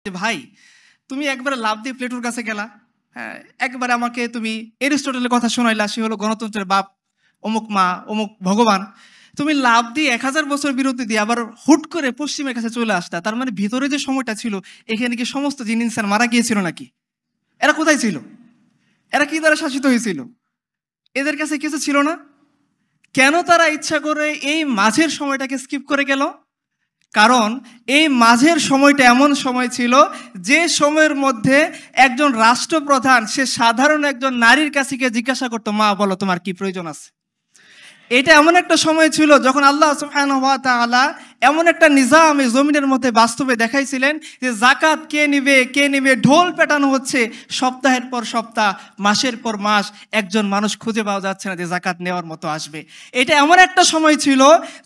যে ভাই তুমি একবারে লাভ দিয়ে প্লেটোর কাছে গেলা, হ্যাঁ, একবারে আমাকে তুমি এরিস্টটলের কথা শোনাইলা, সে হলো গণতন্ত্রের বাপ, অমুক মা অমুক ভগবান। তুমি লাভ দিয়ে 1000 বছর বিরতি দিয়ে আবার হুট করে পশ্চিমের কাছে চলে আসতা। তার মানে ভিতরে যে সময়টা ছিল, এখানে কি সমস্ত জিন ইনসান মারা গিয়েছিল নাকি? এরা কোথায় ছিল? এরা কি দ্বারা শাসিত হয়েছিল? এদের কাছে কিছু ছিল না? কেন তারা ইচ্ছা করে এই মাঝের সময়টাকে স্কিপ করে গেল? কারণ এই মাঝের সময়টা এমন সময় ছিল যে সময়ের মধ্যে একজন রাষ্ট্রপ্রধান সে সাধারণ একজন নারীর কাছে গিয়ে জিজ্ঞাসা করতো, মা বলো তোমার কি প্রয়োজন আছে। এটা এমন একটা সময় ছিল যখন আল্লাহ সুবহানাহু ওয়া তাআলা এমন একটা নিজাম এই জমিনের মধ্যে বাস্তবে দেখাইছিলেন যে জাকাত কে নিবে ঢোল পেটানো হচ্ছে সপ্তাহের পর সপ্তাহ, মাসের পর মাস, একজন মানুষ খুঁজে পাওয়া যাচ্ছে না যে জাকাত নেওয়ার মতো আসবে। এটা এমন একটা সময় ছিল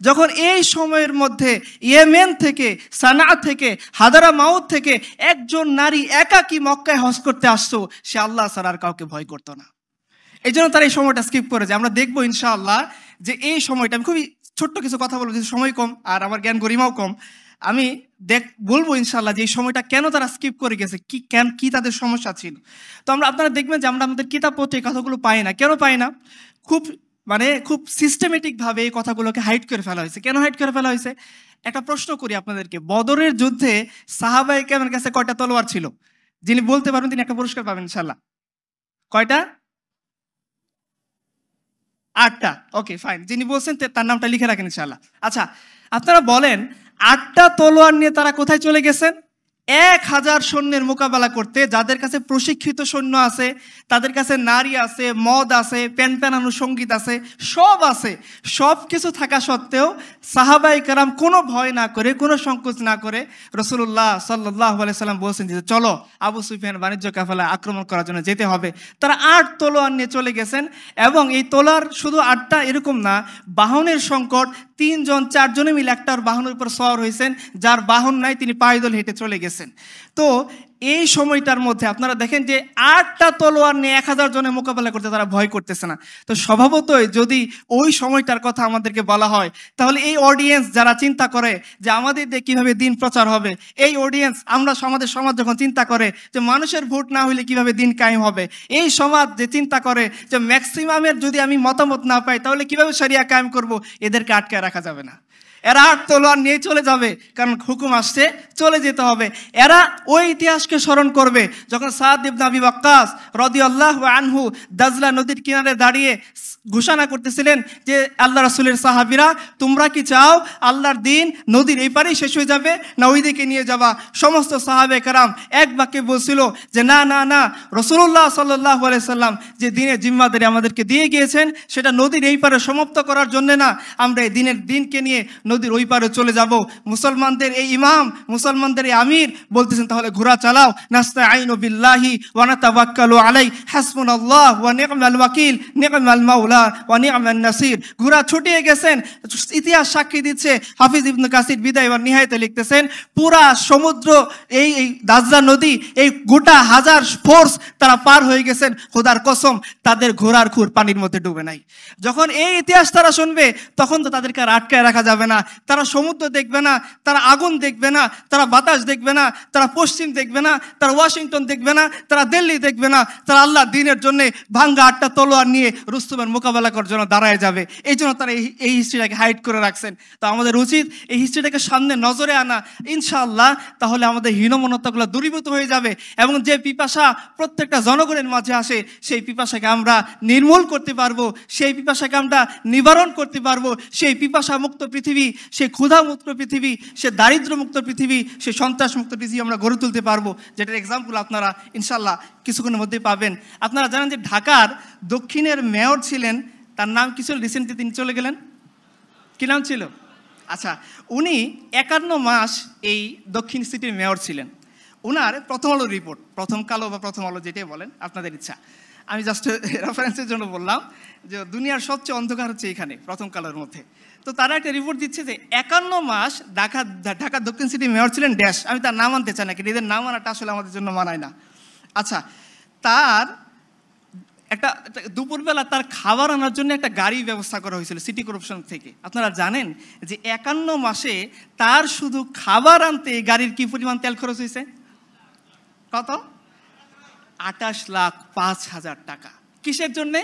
যখন এই সময়ের মধ্যে ইয়েমেন থেকে, সানা থেকে, হাদারা মাউত থেকে একজন নারী একাকী মক্কায় হজ করতে আসতো, সে আল্লাহ ছাড়া আর কাউকে ভয় করতো না। এই জন্য তারা এই সময়টা স্কিপ করেছে। আমরা দেখবো ইনশাআল্লাহ যে এই সময়টা, আমি খুবই ছোট্ট কিছু কথা বলবো, যেহেতু সময় কম আর আমার জ্ঞান গরিমাও কম, আমি বলবো ইনশাআল্লাহ যে এই সময়টা কেন তারা স্কিপ করে গেছে, কি তাদের সমস্যা ছিল। তো আপনারা দেখবেন যে আমরা আমাদের কিতাব পত্রে এই কথাগুলো পাই না। কেন পাই না? খুব সিস্টেমেটিকভাবে এই কথাগুলোকে হাইড করে ফেলা হয়েছে। কেন হাইড করে ফেলা হয়েছে? একটা প্রশ্ন করি আপনাদেরকে, বদরের যুদ্ধে সাহাবায়ে কেরামের কাছে কয়টা তলোয়ার ছিল? যিনি বলতে পারবেন তিনি একটা পুরস্কার পাবেন ইনশাআল্লাহ। কয়টা? 8টা। ওকে, ফাইন। যিনি বলছেন তার নামটা লিখে রাখেন ইনশাআল্লাহ। আচ্ছা, আপনারা বলেন 8টা তলোয়ার নিয়ে তারা কোথায় চলে গেছেন? 1000 সৈন্যের মোকাবেলা করতে, যাদের কাছে প্রশিক্ষিত সৈন্য আছে, তাদের কাছে নারী আছে, মদ আছে, প্যানপ্যানানো সঙ্গীত আছে, সব আছে। সব কিছু থাকা সত্ত্বেও সাহাবায়ে কেরাম কোনো ভয় না করে, কোনো সংকোচ না করে রাসূলুল্লাহ সাল্লাল্লাহু আলাইহি সাল্লাম বলছেন যে চলো আবু সুফিয়ান বাণিজ্য কাফেলা আক্রমণ করার জন্য যেতে হবে। তারা 8 তলোয়ার নিয়ে চলে গেছেন। এবং এই তলোয়ার শুধু 8টা এরকম না, বাহনের সংকট, 3 জন 4 জনে মিলে একটার বাহনের উপর সওয়ার হয়েছেন, যার বাহন নাই তিনি পায়দল হেঁটে চলে গেছেন। তো এই সময়টার মধ্যে আপনারা দেখেন যে 8টা তলোয়ার নিয়ে 1000 জনের মোকাবেলা করতে তারা ভয় করতেছে না। তো স্বভাবতই যদি ওই সময়টার কথা আমাদেরকে বলা হয়, তাহলে এই অডিয়েন্স যারা চিন্তা করে যে আমাদের দিয়ে কিভাবে দিন প্রচার হবে, এই অডিয়েন্স আমাদের সমাজ যখন চিন্তা করে যে মানুষের ভোট না হলে কিভাবে দিন কায়েম হবে, এই সমাজ যে চিন্তা করে যে ম্যাক্সিমামের যদি আমি মতামত না পাই তাহলে কিভাবে শরিয়া কায়েম করব, এদেরকে আটকায় রাখা যাবে না। এরা 8 তলোয়ার নিয়ে চলে যাবে, কারণ হুকুম আসছে, চলে যেতে হবে। এরা ওই ইতিহাসকে স্মরণ করবে যখন সাদ ইবনে আবি ওয়াক্কাস রাদিয়াল্লাহু আনহু দাজলা নদীর কিনারে দাঁড়িয়ে ঘোষণা করতেছিলেন যে আল্লাহ রাসূলের সাহাবীরা, তোমরা কি চাও আল্লাহর দিন নদীর এই পারেই শেষ হয়ে যাবে না ওই দিকে নিয়ে যাবা? সমস্ত সাহাবে কেরাম এক বাক্যে বলছিল যে না না না, রাসূলুল্লাহ সাল্লাল্লাহু আলাইহি সাল্লাম যে দিনের জিম্মাদারি আমাদেরকে দিয়ে গিয়েছেন সেটা নদীর এই পারে সমাপ্ত করার জন্য না, আমরা এই দিনকে নিয়ে নদীর ওই পারে চলে যাব। মুসলমানদের এই ইমাম, মুসলমানদের এই আমির বলতেছেন তাহলে ঘোড়া চালাও, নাস্তাঈনু বিল্লাহি ওয়া নাতাওয়াক্কালু আলাইহি, হাসবুনাল্লাহ ওয়া নি'মাল ওয়াকিল, নি'মাল মাওলা ওয়া নি'মান নাসির। ঘোড়া ছুটিয়ে গেছেন। ইতিহাস সাক্ষী দিচ্ছে, হাফিজ ইবনে কাসির বিদায় ওয়া নিহায়াতে লিখতেছেন, পুরা সমুদ্র এই দাজলা নদী, এই গোটা 1000 ফোর্স তারা পার হয়ে গেছেন, খোদার কসম তাদের ঘোড়ার খুর পানির মধ্যে ডুবে নাই। যখন এই ইতিহাস তারা শুনবে তখন তো তাদেরকে আর আটকায় রাখা যাবে না। তারা সমুদ্র দেখবে না, তারা আগুন দেখবে না, তারা বাতাস দেখবে না, তারা পশ্চিম দেখবে না, তারা ওয়াশিংটন দেখবে না, তারা দিল্লি দেখবে না, তারা আল্লাহ দিনের জন্য ভাঙ্গা 8টা তলোয়ার নিয়ে রুস্তমের মোকাবেলা করার জন্য দাঁড়ায় যাবে। এই জন্য তারা এই হিস্ট্রিটাকে হাইড করে রাখছেন। তো আমাদের উচিত এই হিস্ট্রিটাকে সামনে নজরে আনা ইনশাআল্লাহ, তাহলে আমাদের হীনমন্যতাগুলো দূরীভূত হয়ে যাবে। এবং যে পিপাসা প্রত্যেকটা জনগণের মাঝে আসে সেই পিপাসাকে আমরা নির্মূল করতে পারবো, সেই পিপাসাকে আমরা নিবারণ করতে পারবো। সেই পিপাসা মুক্ত পৃথিবী, সেই ক্ষুধা মুক্ত পৃথিবী, সে দারিদ্র মুক্ত পৃথিবী, সে সন্ত্রাস মুক্ত পৃথিবী আমরা গড়ে তুলতে পারবো, যেটার এক্সাম্পল আপনারা ইনশাল্লাহ কিছুক্ষণের মধ্যে পাবেন। আপনারা জানেন যে ঢাকার দক্ষিণের মেয়র ছিলেন, তার নাম কি ছিল? রিসেন্টলি তিনি চলে গেলেন, কি নাম ছিল? আচ্ছা, উনি 51 মাস এই দক্ষিণ সিটির মেয়র ছিলেন। ওনার প্রথম আলো রিপোর্ট, প্রথম কালো বা প্রথম আলো যেটাই বলেন আপনাদের ইচ্ছা, আমি জাস্ট রেফারেন্সের জন্য বললাম যে দুনিয়ার সবচেয়ে অন্ধকার হচ্ছে এখানে প্রথম কালোর মধ্যে। তো তারা একটা রিপোর্ট দিচ্ছে যে 51 মাস ঢাকা দক্ষিণ সিটি মেয়র ছিলেন ড্যাশ, আমি তার নাম আনতে চাই না, কিন্তু এদের নাম আনাটা আসলে আমাদের জন্য মানায় না। আচ্ছা, তার একটা দুপুরবেলা তার খাবার আনার জন্য একটা গাড়ি ব্যবস্থা করা হয়েছিল সিটি কর্পোরেশন থেকে। আপনারা জানেন যে 51 মাসে তার শুধু খাবার আনতে গাড়ির কি পরিমাণ তেল খরচ হয়েছে? কত? 28,05,000 টাকা। কিসের জন্যে?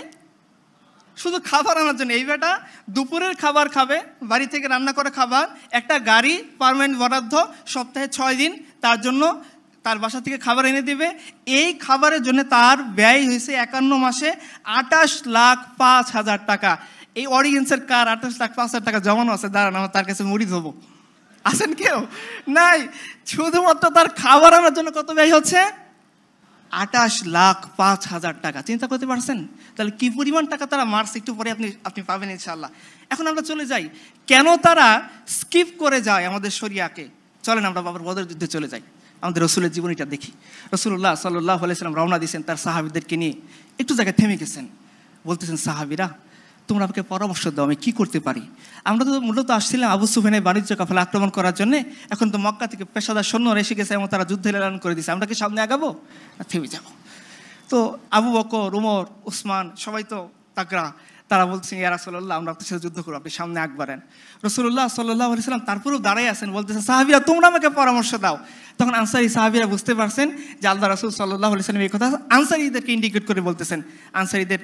শুধু খাবার আনার জন্য। এই বেটা দুপুরের খাবার খাবে, বাড়ি থেকে রান্না করে খাবার, একটা গাড়ি পার্মানেন্ট বরাদ্দ, সপ্তাহে 6 দিন তার জন্য তার বাসা থেকে খাবার এনে দিবে। এই খাবারের জন্য তার ব্যয় হয়েছে 51 মাসে 28,05,000 টাকা। এই অডিয়েন্সের কার 28,05,000 টাকা জমানো আছে? দাঁড়ান, আমার তার কাছে মুড়ি ধোবো। আছেন কেউ? নাই। শুধুমাত্র তার খাবার আনার জন্য কত ব্যয় হচ্ছে? 28,05,000 টাকা। চিন্তা করতে পারছেন তাহলে কি পরিমাণ টাকা তারা মারছে? একটু পরে আপনি পাবেন ইনশাআল্লাহ। এখন আমরা চলে যাই, কেন তারা স্কিপ করে যায় আমাদের শরিয়াকে। চলেন আমরা বাবার বদর যুদ্ধে চলে যাই, আমাদের রসুলের জীবনীটা দেখি। রসুল্লাহ সাল্লাল্লাহু আলাইহি সাল্লাম রওনা দিয়েছেন তার সাহাবীদেরকে নিয়ে। একটু জায়গায় থেমে গেছেন, বলতেছেন, সাহাবীরা তোমরা আমাকে পরামর্শ দাও, আমি কি করতে পারি? আমরা তো মূলত আসছিলাম আবু সুফিয়ানের বাণিজ্য কাফেলা আক্রমণ করার জন্য। এখন তো মক্কা থেকে পেশাদার সৈন্য এসে গেছে এবং তারা যুদ্ধের এলান করে দিয়েছে। আমরা কি সামনে আগাবো না থেমে যাবো? তো আবু বকর, উমর, উসমান সবাই তো তাগড়া। তারা বলছেন, ইয়া রাসূলুল্লাহ আমরা আপনার সাথে যুদ্ধ করবো, আপনি সামনে আগবাড়েন। রাসূলুল্লাহ সাল্লাল্লাহু আলাইহি সাল্লাম তারপরেও দাঁড়াই আছেন, বলতেছেন, সাহাবীরা তোমরা আমাকে পরামর্শ দাও। তখন আনসারী সাহাবীরা বুঝতে পারছেন যে আল্লাহ রাসূল সাল্লাল্লাহু আলাইহি সাল্লাম এই কথা আনসারীদেরকে ইন্ডিকেট করে বলতেছেন। আনসারীদের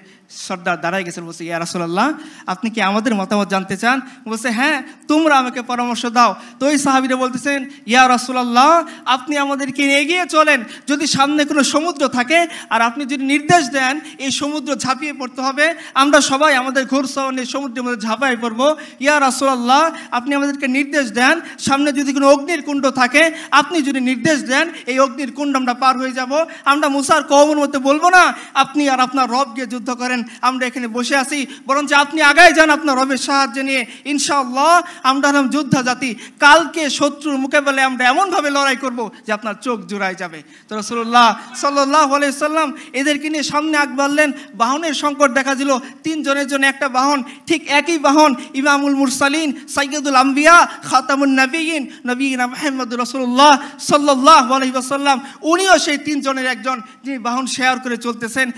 সর্দার দাঁড়াই গেছেন, বলছে, ইয়া রাসূলুল্লাহ আপনি কি আমাদের মতামত জানতে চান? বলছে, হ্যাঁ, তোমরা আমাকে পরামর্শ দাও। তো ওই সাহাবীরা বলতেছেন, ইয়া রাসূলুল্লাহ আপনি আমাদেরকে এগিয়ে চলেন, যদি সামনে কোনো সমুদ্র থাকে আর আপনি যদি নির্দেশ দেন এই সমুদ্র ঝাঁপিয়ে পড়তে হবে, আমরা সবাই আমাদের ঘোড়সওয়ার নিয়ে সমুদ্রের মধ্যে ঝাঁপাই পড়বো। ইয়া রাসূলুল্লাহ আপনি আমাদেরকে নির্দেশ দেন, সামনে যদি কোনো অগ্নির কুণ্ড থাকে আপনি যদি নির্দেশ দেন এই অগ্নির কুণ্ড আমরা পার হয়ে যাব। আমরা মুসার কওমের মধ্যে বলবো না আপনি আর আপনার রব গিয়ে যুদ্ধ করেন, আমরা এখানে বসে আছি, বরঞ্চ আপনি আগায় যান আপনার রবের সাহায্য নিয়ে। ইনশাআল্লাহ আমরা হলাম যোদ্ধা জাতি, কালকে শত্রুর মোকাবেলায় আমরা এমনভাবে লড়াই করব যে আপনার চোখ জুড়ায় যাবে। তো রাসূলুল্লাহ সাল্লাল্লাহু আলাইহি সাল্লাম এদেরকে নিয়ে সামনে আগবাড়লেন। বাহনের সংকট দেখা দিল, 3 জনের জন্য একটা বাহন। ঠিক একই বাহন ইমামুল মুরসালিন, সাইয়্যিদুল আম্বিয়া, খাতামুন নবিয়্যিন, নবীনা মুহাম্মদুর রাসূলুল্লাহ সাল্লাল্লাহু আলাইহি ওয়াসাল্লাম, উনিও সেই 3 জনের একজন, যিনি বাহন শেয়ার করে চলতেছেন।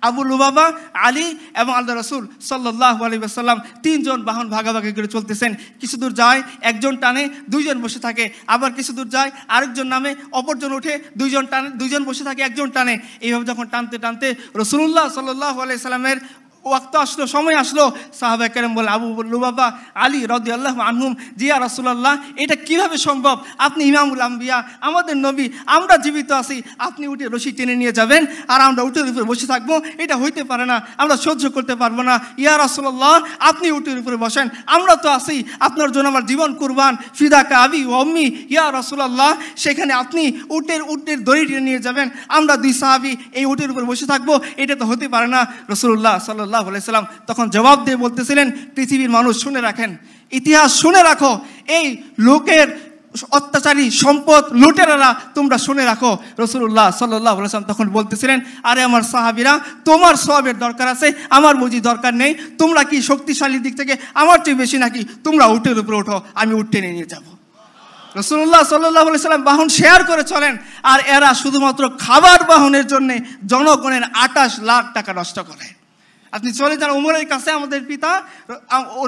আবু লুবাবা, আলী এবং আল্লাহ রাসূল সাল্লাল্লাহু আলাইহি ওয়াসাল্লাম 3 জন বাহন ভাগাভাগি করে চলতেছেন। কিছু দূর যায় একজন টানে, 2 জন বসে থাকে, আবার কিছু দূর যায় আরেকজন নামে, অপরজন ওঠে, 2 জন টানে, 2 জন বসে থাকে, একজন টানে। এইভাবে যখন টানতে টানতে রাসূলুল্লাহ সাল্লাল্লাহু আলাইহি সাল্লামের ওয়াক্ত আসলো, সময় আসলো, সাহাবায়ে কেরাম বলে, আবু লুবাবা, আলী রাদিয়াল্লাহু আনহুম, জি ইয়া রাসূলুল্লাহ এটা কিভাবে সম্ভব? আপনি ইমামুল আম্বিয়া, আমাদের নবী, আমরা জীবিত আছি, আপনি উঠে রশি টেনে নিয়ে যাবেন আর আমরা উটের উপরে বসে থাকবো? এটা হইতে পারে না, আমরা সহ্য করতে পারবো না। ইয়া রাসূলুল্লাহ আপনি উটের উপরে বসেন, আমরা তো আছি, আপনার জন্য আমার জীবন কুরবান, ফিদাকা আবি ওয়া উম্মি। ইয়া রাসূলুল্লাহ সেখানে আপনি উটের দড়ি টেনে নিয়ে যাবেন, আমরা 2 সাহাবী এই উটের উপরে বসে থাকবো? এটা তো হতে পারে না। রাসূলুল্লাহ সাল্লাল্লাহু আলাইহি সাল্লাম তখন জবাব দিয়ে বলতেছিলেন, পৃথিবীর মানুষ শুনে রাখেন, ইতিহাস শুনে রাখো, এই লোকের অত্যাচারী সম্পদ লুটেরারা তোমরা শুনে রাখো। রাসূলুল্লাহ সাল্লাল্লাহু আলাইহি ওয়াসাল্লাম তখন বলতেছিলেন, আরে আমার সাহাবীরা, তোমার সওয়াবের দরকার আছে, আমার বুঝি দরকার নেই? তোমরা কি শক্তিশালীর দিক থেকে আমার চেয়ে বেশি নাকি? তোমরা উটের উপরে ওঠো, আমি উট টেনে নিয়ে যাবো। রাসূলুল্লাহ সাল্লাল্লাহু আলাইহি সাল্লাম বাহন শেয়ার করে চলেন, আর এরা শুধুমাত্র খাবার বাহনের জন্য জনগণের 28 লাখ টাকা নষ্ট করে। আপনি চলে যান উমরের কাছে, আমাদের পিতা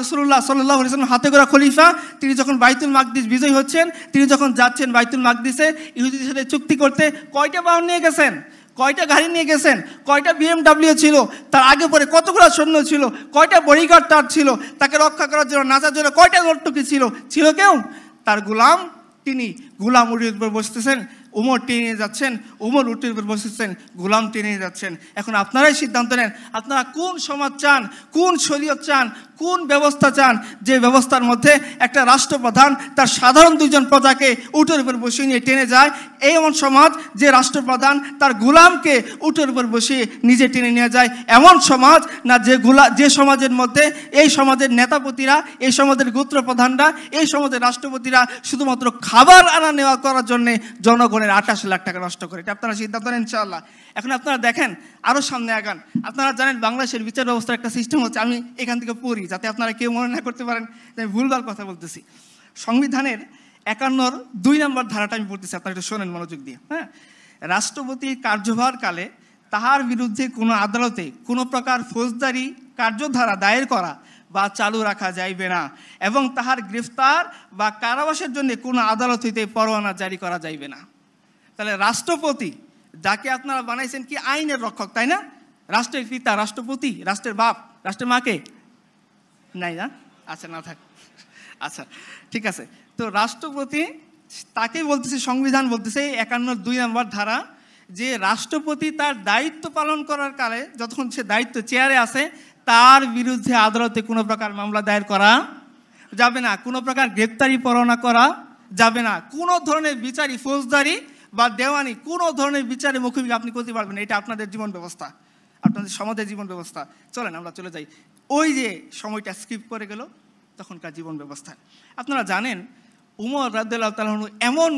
রাসূলুল্লাহ সাল্লাল্লাহু আলাইহি ওয়াসাল্লাম হাতে গড়া খলিফা, তিনি যখন বাইতুল মাকদিস বিজয় হচ্ছেন, তিনি যখন যাচ্ছেন বাইতুল মাকদিসে ইহুদিদের সাথে চুক্তি করতে, কয়টা বাহন নিয়ে গেছেন? কয়টা গাড়ি নিয়ে গেছেন? কয়টা BMW ছিল? তার আগে পরে কতগুলো সৈন্য ছিল? কয়টা বডিগার্ড তার ছিল? তাকে রক্ষা করার জন্য, নাচার জন্য কয়টা নর্তকী ছিল? ছিল কেউ? তার গোলাম, তিনি গোলাম উটের উপর বসতেছেন, উমর টেনে নিয়ে যাচ্ছেন, উমর উটের উপর বসেছেন, গোলাম টেনে নিয়ে যাচ্ছেন। এখন আপনারাই সিদ্ধান্ত নেন, আপনারা কোন সমাজ চান, কোন শরীয়ত চান, কোন ব্যবস্থা চান, যে ব্যবস্থার মধ্যে একটা রাষ্ট্রপ্রধান তার সাধারণ 2 জন প্রজাকে উটের উপর বসিয়ে নিয়ে টেনে যায়, এই এমন সমাজ যে রাষ্ট্রপ্রধান তার গোলামকে উটের উপর বসিয়ে নিজে টেনে নিয়ে যায়, এমন সমাজ না যে সমাজের মধ্যে এই সমাজের নেতাপতিরা, এই সমাজের গোত্রপ্রধানরা, এই সমাজের রাষ্ট্রপতিরা শুধুমাত্র খাবার আনা নেওয়া করার জন্যে জনগণের 28 লাখ টাকা নষ্ট করে? এটা আপনারা সিদ্ধান্ত নেন ইনশাআল্লাহ। এখন আপনারা দেখেন, আরও সামনে আগান। আপনারা জানেন বাংলাদেশের বিচার ব্যবস্থার একটা সিস্টেম হচ্ছে, আমি এখান থেকে পড়ি যাতে আপনারা কেউ মনে না করতে পারেন যে আমি ভুলভাল কথা বলতেছি। সংবিধানের 51 2 নম্বর ধারাটা আমি পড়তেছি, আপনারা একটু শোনেন মনোযোগ দিয়ে। হ্যাঁ, রাষ্ট্রপতির কার্যভারকালে তাহার বিরুদ্ধে কোনো আদালতে কোনো প্রকার ফৌজদারি কার্যধারা দায়ের করা বা চালু রাখা যাইবে না, এবং তাহার গ্রেফতার বা কারাবাসের জন্য কোনো আদালত হইতে পরোয়ানা জারি করা যাইবে না। তাহলে রাষ্ট্রপতি যাকে আপনারা বানাইছেন কি আইনের রক্ষক, তাই না? রাষ্ট্রের পিতা, রাষ্ট্রপতি, রাষ্ট্রের বাপ, রাষ্ট্রের মাকে নাই না? আচ্ছা, না থাক, আচ্ছা ঠিক আছে। তো রাষ্ট্রপতি তাকেই বলতেছে, সংবিধান বলতেছে 51(2) নম্বর ধারা, যে রাষ্ট্রপতি তার দায়িত্ব পালন করার কালে যতক্ষণ সে দায়িত্ব চেয়ারে আসে তার বিরুদ্ধে আদালতে কোনো প্রকার মামলা দায়ের করা যাবে না, কোনো প্রকার গ্রেপ্তারি পরোয়ানা করা যাবে না, কোনো ধরনের বিচারি, ফৌজদারি বা দেওয়ানি কোনো ধরনের বিচারে মুখোমুখি আপনি করতে পারবেন না। এটা আপনাদের জীবন ব্যবস্থা, আপনাদের সমাজের জীবন ব্যবস্থা। চলেন আমরা চলে যাই, ওই যে সময়টা স্কিপ করে গেল তখনকার জীবন ব্যবস্থা। আপনারা জানেন উমর রাদিয়াল্লাহু তাআলা আনহু এমন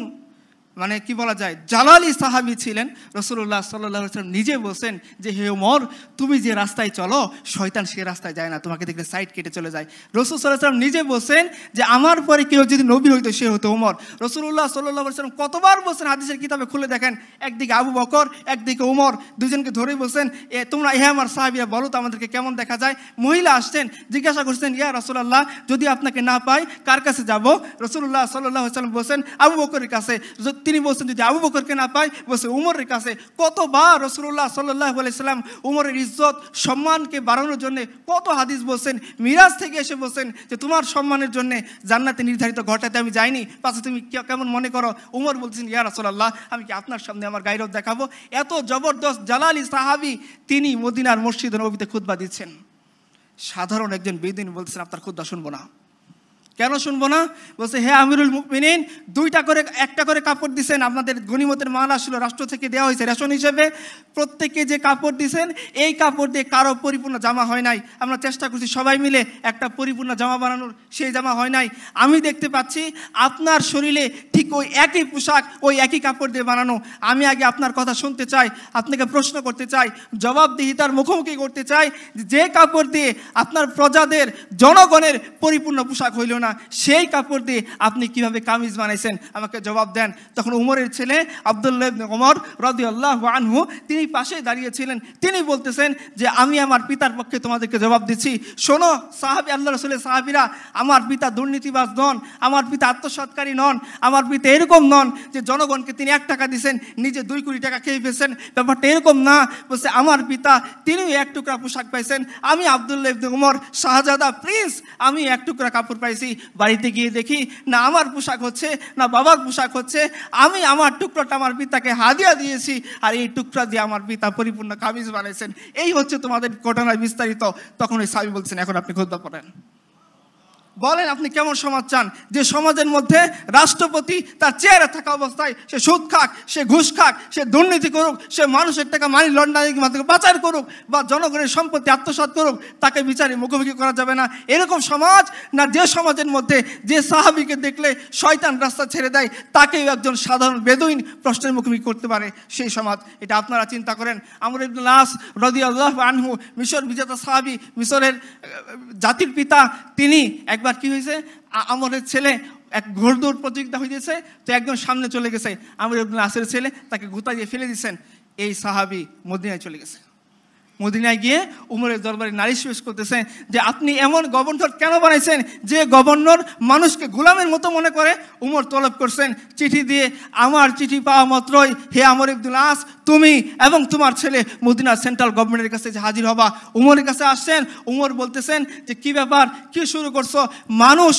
মানে কি বলা যায় জালালি সাহাবী ছিলেন, রাসূলুল্লাহ সাল্লাল্লাহু আলাইহি ওয়াসাল্লাম নিজে বলছেন যে হে ওমর, তুমি যে রাস্তায় চলো শয়তান সে রাস্তায় যায় না, তোমাকে দেখলে সাইড কেটে চলে যায়। রাসূল সাল্লাল্লাহু আলাইহি ওয়াসাল্লাম নিজে বলছেন যে আমার পরে কেউ যদি নবী হইতো সে হতো ওমর। রাসূলুল্লাহ সাল্লাল্লাহু আলাইহি ওয়াসাল্লাম কতবার বলছেন, হাদিসের কিতাবে খুলে দেখেন, একদিকে আবু বকর একদিকে ওমর, দুজনকে ধরেই বলছেন তোমরা হে আমার সাহাবীরা বলো তো আমাদেরকে কেমন দেখা যায়। মহিলা আসছেন, জিজ্ঞাসা করছেন ইয়া রাসূলুল্লাহ যদি আপনাকে না পাই কার কাছে যাব? রাসূলুল্লাহ সাল্লাল্লাহু আলাইহি ওয়াসাল্লাম বলছেন আবু বকরের কাছে। তিনি বলছেন যদি আবু বকরকে না পাই বলছে উমরের কাছে। কতবার রাসূলুল্লাহ সাল্লাল্লাহু আলাইহি ওয়াসাল্লাম উমরের ইজ্জত সম্মানকে বাড়ানোর জন্য কত হাদিস বলছেন, মিরাজ থেকে এসে বলছেন যে তোমার সম্মানের জন্য জান্নাতে নির্ধারিত ঘরটাতে আমি যাইনি, পাশে তুমি কেমন মনে করো? উমর বলছেন ইয়া রাসূলুল্লাহ আমি কি আপনার সামনে আমার গায়রত দেখাবো? এত জবরদস্ত জালালি সাহাবী, তিনি মদিনার মসজিদে নববীতে খুতবা দিচ্ছেন। সাধারণ একজন বেদুইন বলছেন আপনার খুতবা শুনবো না। কেন শুনবো না? বলছে হে আমিরুল মুমিনিন, একটা করে কাপড় দিছেন, আপনাদের গনিমতের মাল আসলো রাষ্ট্র থেকে দেওয়া হয়েছে রেশন হিসেবে, প্রত্যেককে যে কাপড় দিছেন এই কাপড় দিয়ে কারো পরিপূর্ণ জামা হয় নাই। আমরা চেষ্টা করছি সবাই মিলে একটা পরিপূর্ণ জামা বানানোর, সেই জামা হয় নাই। আমি দেখতে পাচ্ছি আপনার শরীরে ঠিক ওই একই পোশাক ওই একই কাপড় দিয়ে বানানো। আমি আগে আপনার কথা শুনতে চাই, আপনাকে প্রশ্ন করতে চাই, জবাবদিহিতার মুখোমুখি করতে চাই, যে কাপড় দিয়ে আপনার প্রজাদের জনগণের পরিপূর্ণ পোশাক হইল না, সেই কাপড় দিয়ে আপনি কিভাবে কামিজ বানাইছেন? আমাকে জবাব দেন। তখন উমরের ছেলে আব্দুল্লাহ ইবনে ওমর রাদিয়াল্লাহু আনহু তিনি পাশে দাঁড়িয়েছিলেন, তিনি বলতেছেন যে আমি আমার পিতার পক্ষে তোমাদেরকে জবাব দিচ্ছি। শোনো সাহাবী, আল্লাহ রাসূলের সাহাবীরা, আমার পিতা দুর্নীতিবাজ নন, আমার পিতা আত্মসৎকারী নন, আমার পিতা এরকম নন যে জনগণকে তিনি 1 টাকা দিয়েছেন নিজে 2 কোটি টাকা খেয়ে ফেলছেন, ব্যাপারটা এরকম না। বলছে আমার পিতা তিনিও 1 টুকরা পোশাক পাইছেন, আমি আব্দুল্লাহ ইবনে ওমর শাহজাদা প্রিন্স আমি 1 টুকরা কাপড় পাইছি। বাড়িতে গিয়ে দেখি না আমার পোশাক হচ্ছে না বাবার পোশাক হচ্ছে, আমি আমার টুকরাটা আমার পিতাকে হাদিয়া দিয়েছি আর এই টুকরা দিয়ে আমার পিতা পরিপূর্ণ কামিজ বানাইছেন। এই হচ্ছে তোমাদের ঘটনায় বিস্তারিত। তখন ওই সাহাবী বলছেন এখন আপনি খুতবা পড়েন, বলেন আপনি কেমন সমাজ চান? যে সমাজের মধ্যে রাষ্ট্রপতি তার চেয়ারে থাকা অবস্থায় সে সুদ খাক, সে ঘুষ খাক, সে দুর্নীতি করুক, সে মানুষের টাকা মানি লন্ডারিং মাধ্যমে পাচার করুক বা জনগণের সম্পত্তি আত্মসাৎ করুক, তাকে বিচারে মুখোমুখি করা যাবে না, এরকম সমাজ? না যে সমাজের মধ্যে যে সাহাবীকে দেখলে শয়তান রাস্তা ছেড়ে দেয় তাকেও একজন সাধারণ বেদুইন প্রশ্নের মুখোমুখি করতে পারে, সেই সমাজ? এটা আপনারা চিন্তা করেন। আমর ইবনুল আস রাদিয়াল্লাহু আনহু মিশর বিজেতা সাহাবী, মিশরের জাতির পিতা, তিনি একবার কি হয়েছে, আমরের ছেলে এক ঘোড়দৌড় প্রতিযোগিতা হয়েছে, তো একজন সামনে চলে গেছে, আমর ইবনুল আসের ছেলে তাকে গুতা দিয়ে ফেলে দিয়েছেন। এই সাহাবী মদিনায় চলে গেছে, মদিনায় গিয়ে উমরের দরবারে নালিশ পেশ করতেছে যে আপনি এমন গভর্নর কেন বানাইছেন যে গভর্নর মানুষকে গোলামের মতো মনে করে। উমর তলব করছেন চিঠি দিয়ে, আমার চিঠি পাওয়া মাত্রই হে আমর ইবনুল আস তুমি এবং তোমার ছেলে মদিনা সেন্ট্রাল গভর্নমেন্টের কাছে যে হাজির হবা। উমরের কাছে আসছেন, উমর বলতেছেন যে কি ব্যাপার, কি শুরু করছো? মানুষ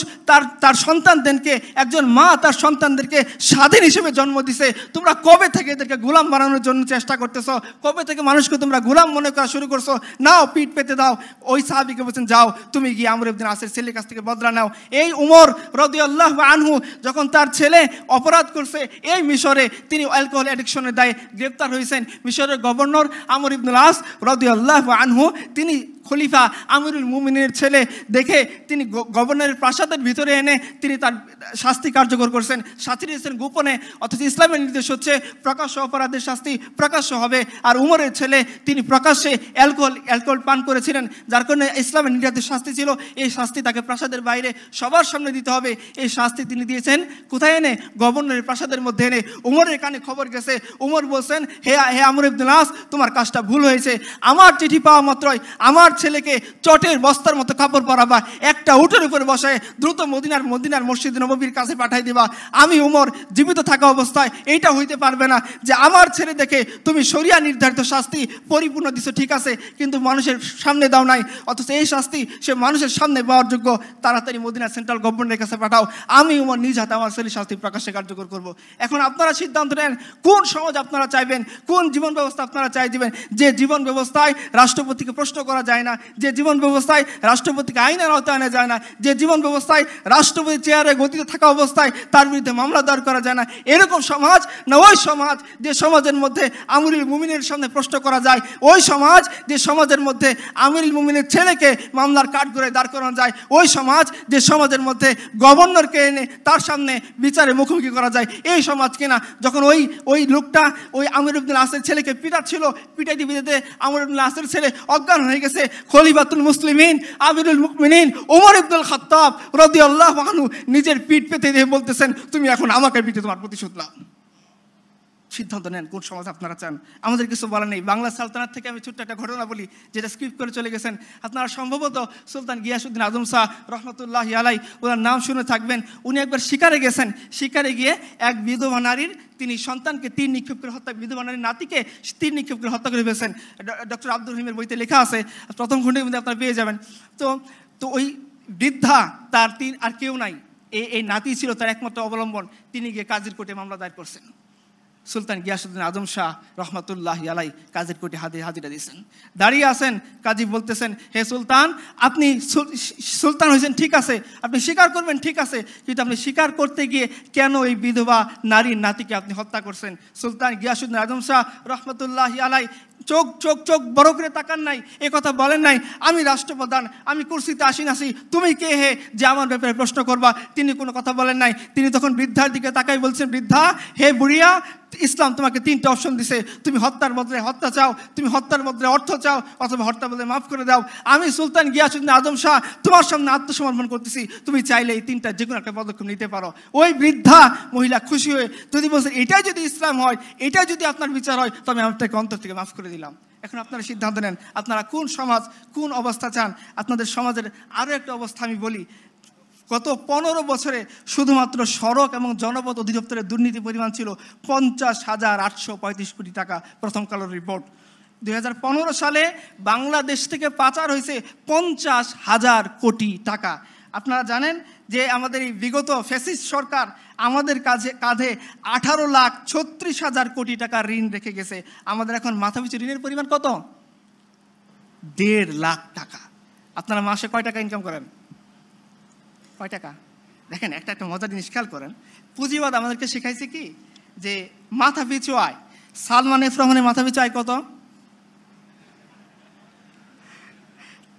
তার সন্তানদেরকে, একজন মা তার সন্তানদেরকে স্বাধীন হিসেবে জন্ম দিছে, তোমরা কবে থেকে এদেরকে গোলাম বানানোর জন্য চেষ্টা করতেছো? কবে থেকে মানুষকে তোমরা গোলাম মনে করা শুরু করছো? নাও পিঠ পেতে দাও। ওই সাহাবীকে বলছেন যাও তুমি গিয়ে আমর ইবনে আসের ছেলের কাছ থেকে বদলা নাও। এই উমর রাদিয়াল্লাহু আনহু যখন তার ছেলে অপরাধ করছে এই মিশরে, তিনি অ্যালকোহল অ্যাডিকশনের দায়ে গ্রেফতার হয়েছেন। মিশরের গভর্নর আমর ইবনুল আস রাদিয়াল্লাহু আনহু তিনি খলিফা আমিরুল মুমিনের ছেলে দেখে তিনি গভর্নরের প্রাসাদের ভিতরে এনে তিনি তার শাস্তি কার্যকর করছেন, শাস্তি দিয়েছেন গোপনে, অথচ ইসলামের নির্দেশ হচ্ছে প্রকাশ্য অপরাধের শাস্তি প্রকাশ্য হবে। আর উমরের ছেলে তিনি প্রকাশ্যে অ্যালকোহল পান করেছিলেন, যার কারণে ইসলামের নির্দেশ শাস্তি ছিল এই শাস্তি তাকে প্রাসাদের বাইরে সবার সামনে দিতে হবে। এই শাস্তি তিনি দিয়েছেন কোথায় এনে? গভর্নরের প্রাসাদের মধ্যে এনে। উমরের কানে খবর গেছে, উমর বলছেন হে আমর ইবনুল আস তোমার কাজটা ভুল হয়েছে, আমার চিঠি পাওয়া মাত্রই, আমার ছেলেকে চটের বস্তার মতো কাপড় পরাবা, একটা উটের উপরে বসায় দ্রুত মদিনার মসজিদ নববীর কাছে পাঠাই দিবা। আমি উমর জীবিত থাকা অবস্থায় এইটা হইতে পারবে না যে আমার ছেলে দেখে তুমি শরিয়া নির্ধারিত শাস্তি পরিপূর্ণ দিছো, ঠিক আছে, কিন্তু মানুষের সামনে দাও নাই, অথচ এই শাস্তি সে মানুষের সামনে পাওয়ার যোগ্য, তাড়াতাড়ি মদিনার সেন্ট্রাল গভর্নমেন্টের কাছে পাঠাও, আমি উমর নিজ হাতে আমার ছেলের শাস্তি প্রকাশ্যে কার্যকর করব। এখন আপনারা সিদ্ধান্ত নেন কোন সমাজ আপনারা চাইবেন, কোন জীবন ব্যবস্থা আপনারা চাই দিবেন। যে জীবন ব্যবস্থায় রাষ্ট্রপতিকে প্রশ্ন করা যায় না, যে জীবন ব্যবস্থায় রাষ্ট্রপতিকে আইনের আওতায় আনা যায় না, যে জীবন ব্যবস্থায় রাষ্ট্রপতি চেয়ারে গতিতে থাকা অবস্থায় তার বিরুদ্ধে মামলা দায়ের করা যায় না, এরকম সমাজ না ওই সমাজ যে সমাজের মধ্যে আমিরুল মুমিনের সামনে প্রশ্ন করা যায়, ওই সমাজ যে সমাজের মধ্যে আমিরুল মুমিনের ছেলেকে মামলার কাঠগড়ায় দাঁড় করানো যায়, ওই সমাজ যে সমাজের মধ্যে গভর্নরকে এনে তার সামনে বিচারে মুখোমুখি করা যায়, এই সমাজ কিনা যখন ওই লোকটা ওই আমির ইবনুল আসের ছেলেকে পিটাচ্ছিল, পিটাইতে পিটাইতে আমির ইবনুল আসের ছেলে অজ্ঞান হয়ে গেছে, খলিফাতুল মুসলিমিন আমিরুল মুমিনিন ওমর ইবনুল খাত্তাব রাদিয়াল্লাহু আনহু নিজের পিঠ পেতে দিয়ে বলতেছেন, তুমি এখন আমাকে পিটে তোমার প্রতিশোধ নাও। সিদ্ধান্ত নেন কোন সমাজ আপনারা চান। আমাদের কিছু বলার নেই। বাংলা সালতানাত থেকে আমি ছোট্ট একটা ঘটনা বলি, যেটা স্ক্রিপ্ট করে চলে গেছেন। আপনারা সম্ভবত সুলতান গিয়াসউদ্দিন আজম শাহ রহমতুল্লাহি আলাই ওনার নাম শুনে থাকবেন। উনি একবার শিকারে গেছেন, শিকারে গিয়ে এক বিধবা নারীর তিনি সন্তানকে তীর নিক্ষেপ করে হত্যা, বিধবা নারীর নাতিকে তীর নিক্ষেপ করে হত্যা করে ফেলেছেন। ডক্টর আব্দুর রহিমের বইতে লেখা আছে, প্রথম খণ্ডের মধ্যে আপনারা পেয়ে যাবেন। তো ওই বৃদ্ধা, তার তিন আর কেউ নাই, এই নাতি ছিল তার একমাত্র অবলম্বন। তিনি গিয়ে কাজীর কোর্টে মামলা দায়ের করছেন। সুলতান গিয়াসউদ্দিন আজম শাহ রহমতুল্লাহি আলাই কাজীর কোর্টে হাজিরা দিয়েছেন, দাঁড়িয়ে আছেন। কাজী বলতেছেন, হে সুলতান, আপনি সুলতান হয়েছেন ঠিক আছে, আপনি স্বীকার করবেন ঠিক আছে, কিন্তু আপনি স্বীকার করতে গিয়ে কেন এই বিধবা নারীর নাতিকে আপনি হত্যা করছেন? সুলতান গিয়াসউদ্দিন আজম শাহ রহমতুল্লাহি আলাই চোখ বড় করে তাকান নাই, এ কথা বলেন নাই, আমি রাষ্ট্রপ্রধান, আমি কুরসিতে আসি, তুমি কে হে যে আমার ব্যাপারে প্রশ্ন করবা? তিনি কোনো কথা বলেন নাই। তিনি তখন বৃদ্ধার দিকে তাকাই বলছেন, বৃদ্ধা, হে বুড়িয়া, ইসলাম তোমাকে তিনটা অপশন দিছে, তুমি হত্যার বদলে হত্যা চাও, তুমি হত্যার বদলে অর্থ চাও, অথবা হত্যা বদলে মাফ করে দাও। আমি সুলতান গিয়াসউদ্দিন আজম শাহ তোমার সামনে আত্মসমর্পণ করতেছি, তুমি চাইলে এই তিনটা যে কোনো একটা পদক্ষেপ নিতে পারো। ওই বৃদ্ধা মহিলা খুশি হয়ে যদি বলছেন, এটাই যদি ইসলাম হয়, এটাই যদি আপনার বিচার হয়, তবে আমি আপনাকে অন্তর থেকে মাফ করে দিলাম। এখন আপনারা সিদ্ধান্ত নেন আপনারা কোন সমাজ, কোন অবস্থা চান। আপনাদের সমাজের আরও একটা অবস্থা আমি বলি, গত 15 বছরে শুধুমাত্র সড়ক এবং জনপথ অধিদপ্তরের দুর্নীতি পরিমাণ ছিল 50,835 কোটি টাকা। প্রথম কালোর রিপোর্ট। 2015 সালে বাংলাদেশ থেকে পাচার হয়েছে 50,000 কোটি টাকা। আপনারা জানেন যে আমাদের এই বিগত ফ্যাসিস্ট সরকার আমাদের কাঁধে 18,36,000 কোটি টাকা ঋণ রেখে গেছে। আমাদের এখন মাথাপিছু ঋণের পরিমাণ কত? 1.5 লাখ টাকা। আপনারা মাসে কয় টাকা ইনকাম করেন? কয় টাকা? দেখেন, একটা মজার জিনিস খেয়াল করেন। পুঁজিবাদ আমাদেরকে শেখাইছে কি, যে মাথাপিছু আয়। সালমান এফ রহমানের মাথাপিছু আয় কত?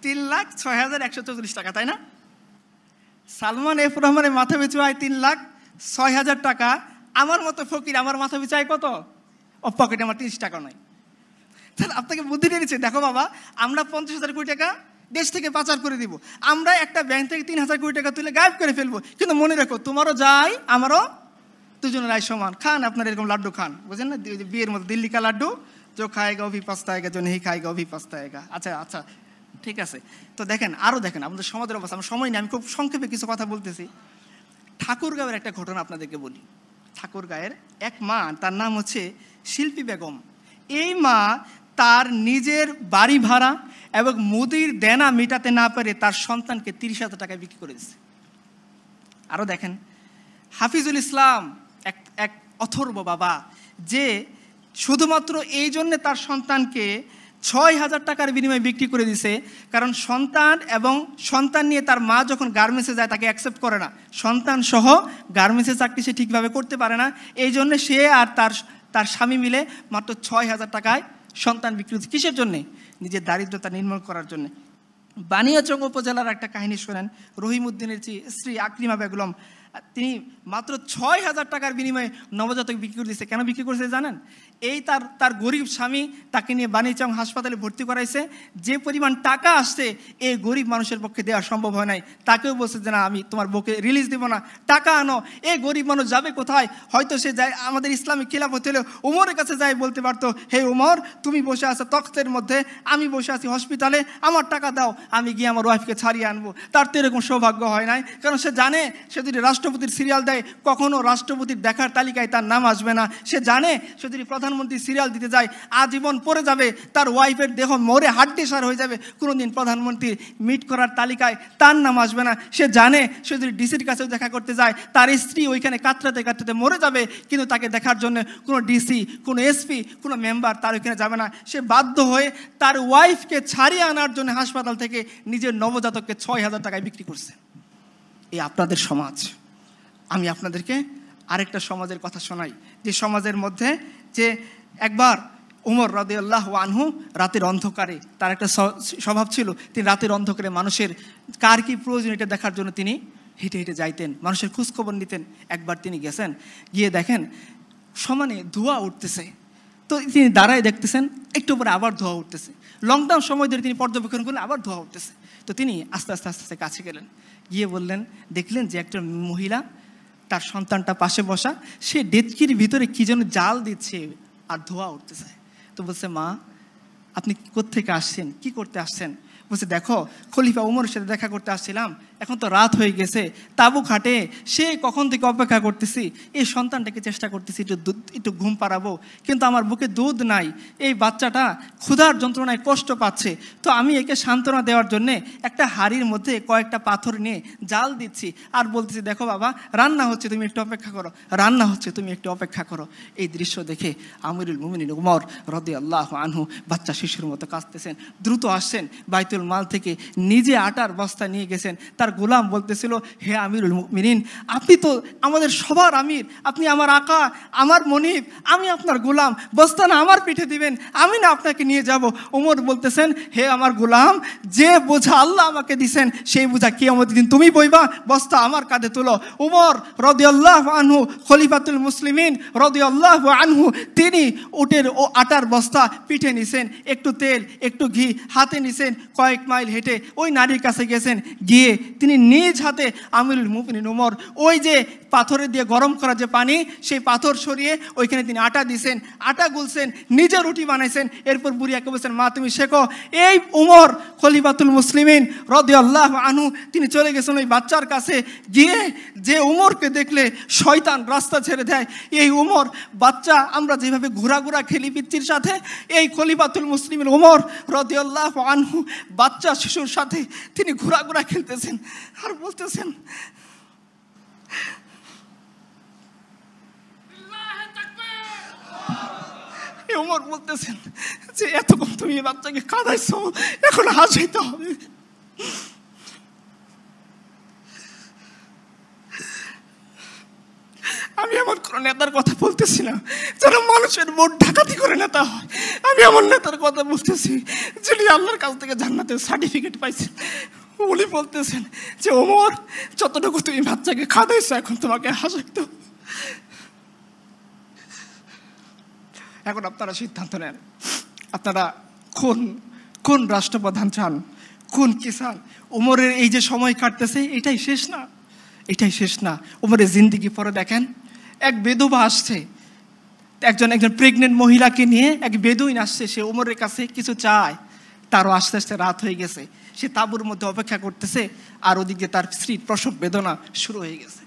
3,06,144 টাকা, তাই না? সালমান এফ রহমানের মাথাপিছু আয় 3,06,000 টাকা। আমার মতো ফকির, আমার মাথাপিছু আয় কত? পকেটে আমার 30 টাকা নয়। তাহলে আপনাকে বুদ্ধি দিয়েছে, দেখো বাবা, আমরা 50,000 কোটি টাকা দেশ থেকে পাচার করে দিব, আমরা একটা ব্যাংক থেকে 3,000 কোটি টাকা তুলে গায়েব করে ফেলবো, কিন্তু মনে রেখো তোমারও যাই আমারও দুজনের আয় সমান। খান আপনার এরকম লাড্ডু খান, বুঝেন না, বিয়ের মতো দিল্লি কা লাড্ডু, जो খায়গা ও ভি পস্তায়েগা, जो नहीं খায়গা ও ভি পস্তায়েগা। আচ্ছা, ঠিক আছে। তো দেখেন, আরও দেখেন আমাদের সমাজের অবস্থা। আমার সময় নেই, আমি খুব সংক্ষেপে কিছু কথা বলতেছি। ঠাকুরগাঁওয়ের একটা ঘটনা আপনাদেরকে বলি। ঠাকুরগাঁয়ের এক মা, তার নাম হচ্ছে শিল্পী বেগম। এই মা তার নিজের বাড়ি ভাড়া এবং মুদির দেনা মেটাতে না পেরে তার সন্তানকে 30,000 টাকায় বিক্রি করে দিচ্ছে। আরও দেখেন, হাফিজুল ইসলাম, এক অথর্ব বাবা, যে শুধুমাত্র এই জন্যে তার সন্তানকে 6,000 টাকার বিনিময়ে বিক্রি করে দিছে, কারণ সন্তান নিয়ে তার মা যখন গার্মেন্টসে যায় তাকে অ্যাকসেপ্ট করে না। সন্তান সহ গার্মেন্টসের চাকরি সে ঠিকভাবে করতে পারে না, এই জন্যে সে আর তার স্বামী মিলে মাত্র 6,000 টাকায় সন্তান বিক্রি হচ্ছে। কিসের জন্যে? নিজের দারিদ্রতা নির্মূল করার জন্যে। বানিয়াচং উপজেলার একটা কাহিনী শোনেন। রহিমউদ্দিনের স্ত্রী আকলিমা বেগম তিনি মাত্র 6,000 টাকার বিনিময়ে নবজাতক বিক্রি করে দিয়েছে। কেন বিক্রি করেছে জানেন? এই তার গরিব স্বামী তাকে নিয়ে বাণিজ্যং হাসপাতালে ভর্তি করাইছে। যে পরিমাণ টাকা আসছে এই গরিব মানুষের পক্ষে দেওয়া সম্ভব হয় নাই। তাকেও বলছে যে না, আমি তোমার বউকে রিলিজ দেবো না, টাকা আনো। এই গরিব মানুষ যাবে কোথায়? হয়তো সে যায় আমাদের ইসলামিক খিলাফত হলে উমরের কাছে যাই বলতে পারতো, হে উমর, তুমি বসে আছো তখ্তের মধ্যে, আমি বসে আছি হসপিটালে, আমার টাকা দাও, আমি গিয়ে আমার ওয়াইফকে ছাড়িয়ে আনবো। তার তো এরকম সৌভাগ্য হয় নাই, কারণ সে জানে সে যদি রাষ্ট্রপতির সিরিয়াল দেয় কখনো রাষ্ট্রপতির দেখার তালিকায় তার নাম আসবে না। সে জানে সে যদি প্রধানমন্ত্রী সিরিয়াল দিতে যায় আজীবন পড়ে যাবে, তার ওয়াইফের দেহ মরে হাড্ডিসার হয়ে যাবে, কোনোদিন প্রধানমন্ত্রী মিট করার তালিকায় তার নাম আসবে না। সে জানে সে যদি ডিসির কাছেও দেখা করতে যায় তার স্ত্রী ওইখানে কাতরাতে কাতরাতে মরে যাবে, কিন্তু তাকে দেখার জন্য কোনো ডিসি, কোনো এসপি, কোনো মেম্বার তার ওইখানে যাবে না। সে বাধ্য হয়ে তার ওয়াইফকে ছাড়িয়ে আনার জন্য হাসপাতাল থেকে নিজের নবজাতককে 6,000 টাকায় বিক্রি করছে। এই আপনাদের সমাজ। আমি আপনাদেরকে আরেকটা সমাজের কথা শোনাই, যে সমাজের মধ্যে যে একবার উমর রাদিয়াল্লাহু আনহু রাতের অন্ধকারে, তার একটা স্বভাব ছিল, তিনি রাতের অন্ধকারে মানুষের কার কি প্রয়োজন এটা দেখার জন্য তিনি হেঁটে হেঁটে যাইতেন, মানুষের খোঁজখবর নিতেন। একবার তিনি গেছেন, গিয়ে দেখেন সমানে ধোঁয়া উঠতেছে। তো তিনি দাঁড়ায় দেখতেছেন, একটু পরে আবার ধোঁয়া উঠতেছে। লকডাউন সময় ধরে তিনি পর্যবেক্ষণ করলেন, আবার ধোঁয়া উঠতেছে। তো তিনি আস্তে আস্তে আস্তে আস্তে কাছে গেলেন, গিয়ে বললেন, দেখলেন যে একটা মহিলা তার সন্তানটা পাশে বসা, সে ডেচকির ভিতরে কি যেন জাল দিচ্ছে আর ধোঁয়া উঠতেছে। তো বলছে, মা আপনি কোত্থেকে আসছেন, কি করতে আসছেন? বলছে, দেখো খলিফা উমরের সাথে দেখা করতে আসছিলাম, এখন তো রাত হয়ে গেছে, তাবু খাটে সে কখন থেকে অপেক্ষা করতেছি, এই সন্তানটাকে চেষ্টা করতেছি একটু ঘুম পাড়াবো, কিন্তু আমার বুকে দুধ নাই, এই বাচ্চাটা ক্ষুধার যন্ত্রণায় কষ্ট পাচ্ছে। তো আমি একে সান্ত্বনা দেওয়ার জন্যে একটা হাঁড়ির মধ্যে কয়েকটা পাথর নিয়ে জাল দিচ্ছি আর বলতেছি, দেখো বাবা রান্না হচ্ছে, তুমি একটু অপেক্ষা করো, রান্না হচ্ছে, তুমি একটু অপেক্ষা করো। এই দৃশ্য দেখে আমিরুল মুমিনিন উমর রাদিয়াল্লাহু আনহু বাচ্চা শিশুর মতো কাঁদতেছেন। দ্রুত আসছেন, বাইতুল মাল থেকে নিজে আটার বস্তা নিয়ে গেছেন। তার গোলাম বলতেছিল, হে আমিরুল মুমিনিন, আপনি তো আমাদের সবার আমির, আপনি আমার আকা, আমার মনিব, আমি আপনার গোলাম, বস্তা না আমার পিঠে দিবেন, আমি না আপনাকে নিয়ে যাব। উমর বলতেছেন, হে আমার গোলাম, যে বোঝা আল্লাহ আমাকে দিছেন সেই বোঝা কিয়ামতের দিন তুমি বইবা, বস্তা আমার কাঁধে তুলো। উমর রাদিয়াল্লাহু আনহু খলিফাতুল মুসলিমিন রাদিয়াল্লাহু আনহু, তিনি উটের ও আটার বস্তা পিঠে নিছেন, একটু তেল একটু ঘি হাতে নিছেন, কয়েক মাইল হেঁটে ওই নারীর কাছে গেছেন, গিয়ে তিনি নিজ হাতে আমিরুল মুমিনিন উমর ওই যে পাথরে দিয়ে গরম করা যে পানি, সেই পাথর সরিয়ে ওইখানে তিনি আটা দিয়েছেন, আটা গুলছেন, নিজে রুটি বানাইছেন। এরপর বুড়িয়াকে বলছেন, মা তুমি শেখো। এই উমর খলিফাতুল মুসলিমিন রাদিয়াল্লাহু আনহু তিনি চলে গেছেন ওই বাচ্চার কাছে, গিয়ে যে উমরকে দেখলে শয়তান রাস্তা ছেড়ে দেয়, এই উমর বাচ্চা, আমরা যেভাবে ঘোরাঘোরা খেলি পিচ্চির সাথে, এই খলিফাতুল মুসলিমিন উমর রাদিয়াল্লাহু আনহু বাচ্চা শিশুর সাথে তিনি ঘোরাঘোরা খেলতেছেন আর বলতেছেন, উমর বলতেছেন যে এতক্ষণ তুমি এই বাচ্চাকে কাঁদাইছো, এখন হাসাইতে হবে। আমি এমন কোন নেতার কথা বলতেছি না যারা মানুষের ভোট ডাকাতি করে নেতা হয়, আমি এমন নেতার কথা বলতেছি যিনি আল্লাহর কাছ থেকে জান্নাতের সার্টিফিকেট পাইছেন। উনি বলতেছেন যে ওমর, যতটুকু তুমি বাচ্চাকে খাওয়াইছো এখন তোমাকে হাসাইতে হবে। এখন আপনারা সিদ্ধান্ত নেন, আপনারা কোন কোন রাষ্ট্রপ্রধান চান, কোন কি চান? উমরের এই যে সময় কাটতেছে এটাই শেষ না, এটাই শেষ না। উমরের জিন্দিগি পরে দেখেন, এক বেদবা আসছে, একজন প্রেগনেন্ট মহিলাকে নিয়ে এক বেদুইন আসছে, সে উমরের কাছে কিছু চায়। তারও আস্তে আস্তে রাত হয়ে গেছে, সে তাঁবুর মধ্যে অপেক্ষা করতেছে, আর ওদিকে তার স্ত্রীর প্রসব বেদনা শুরু হয়ে গেছে,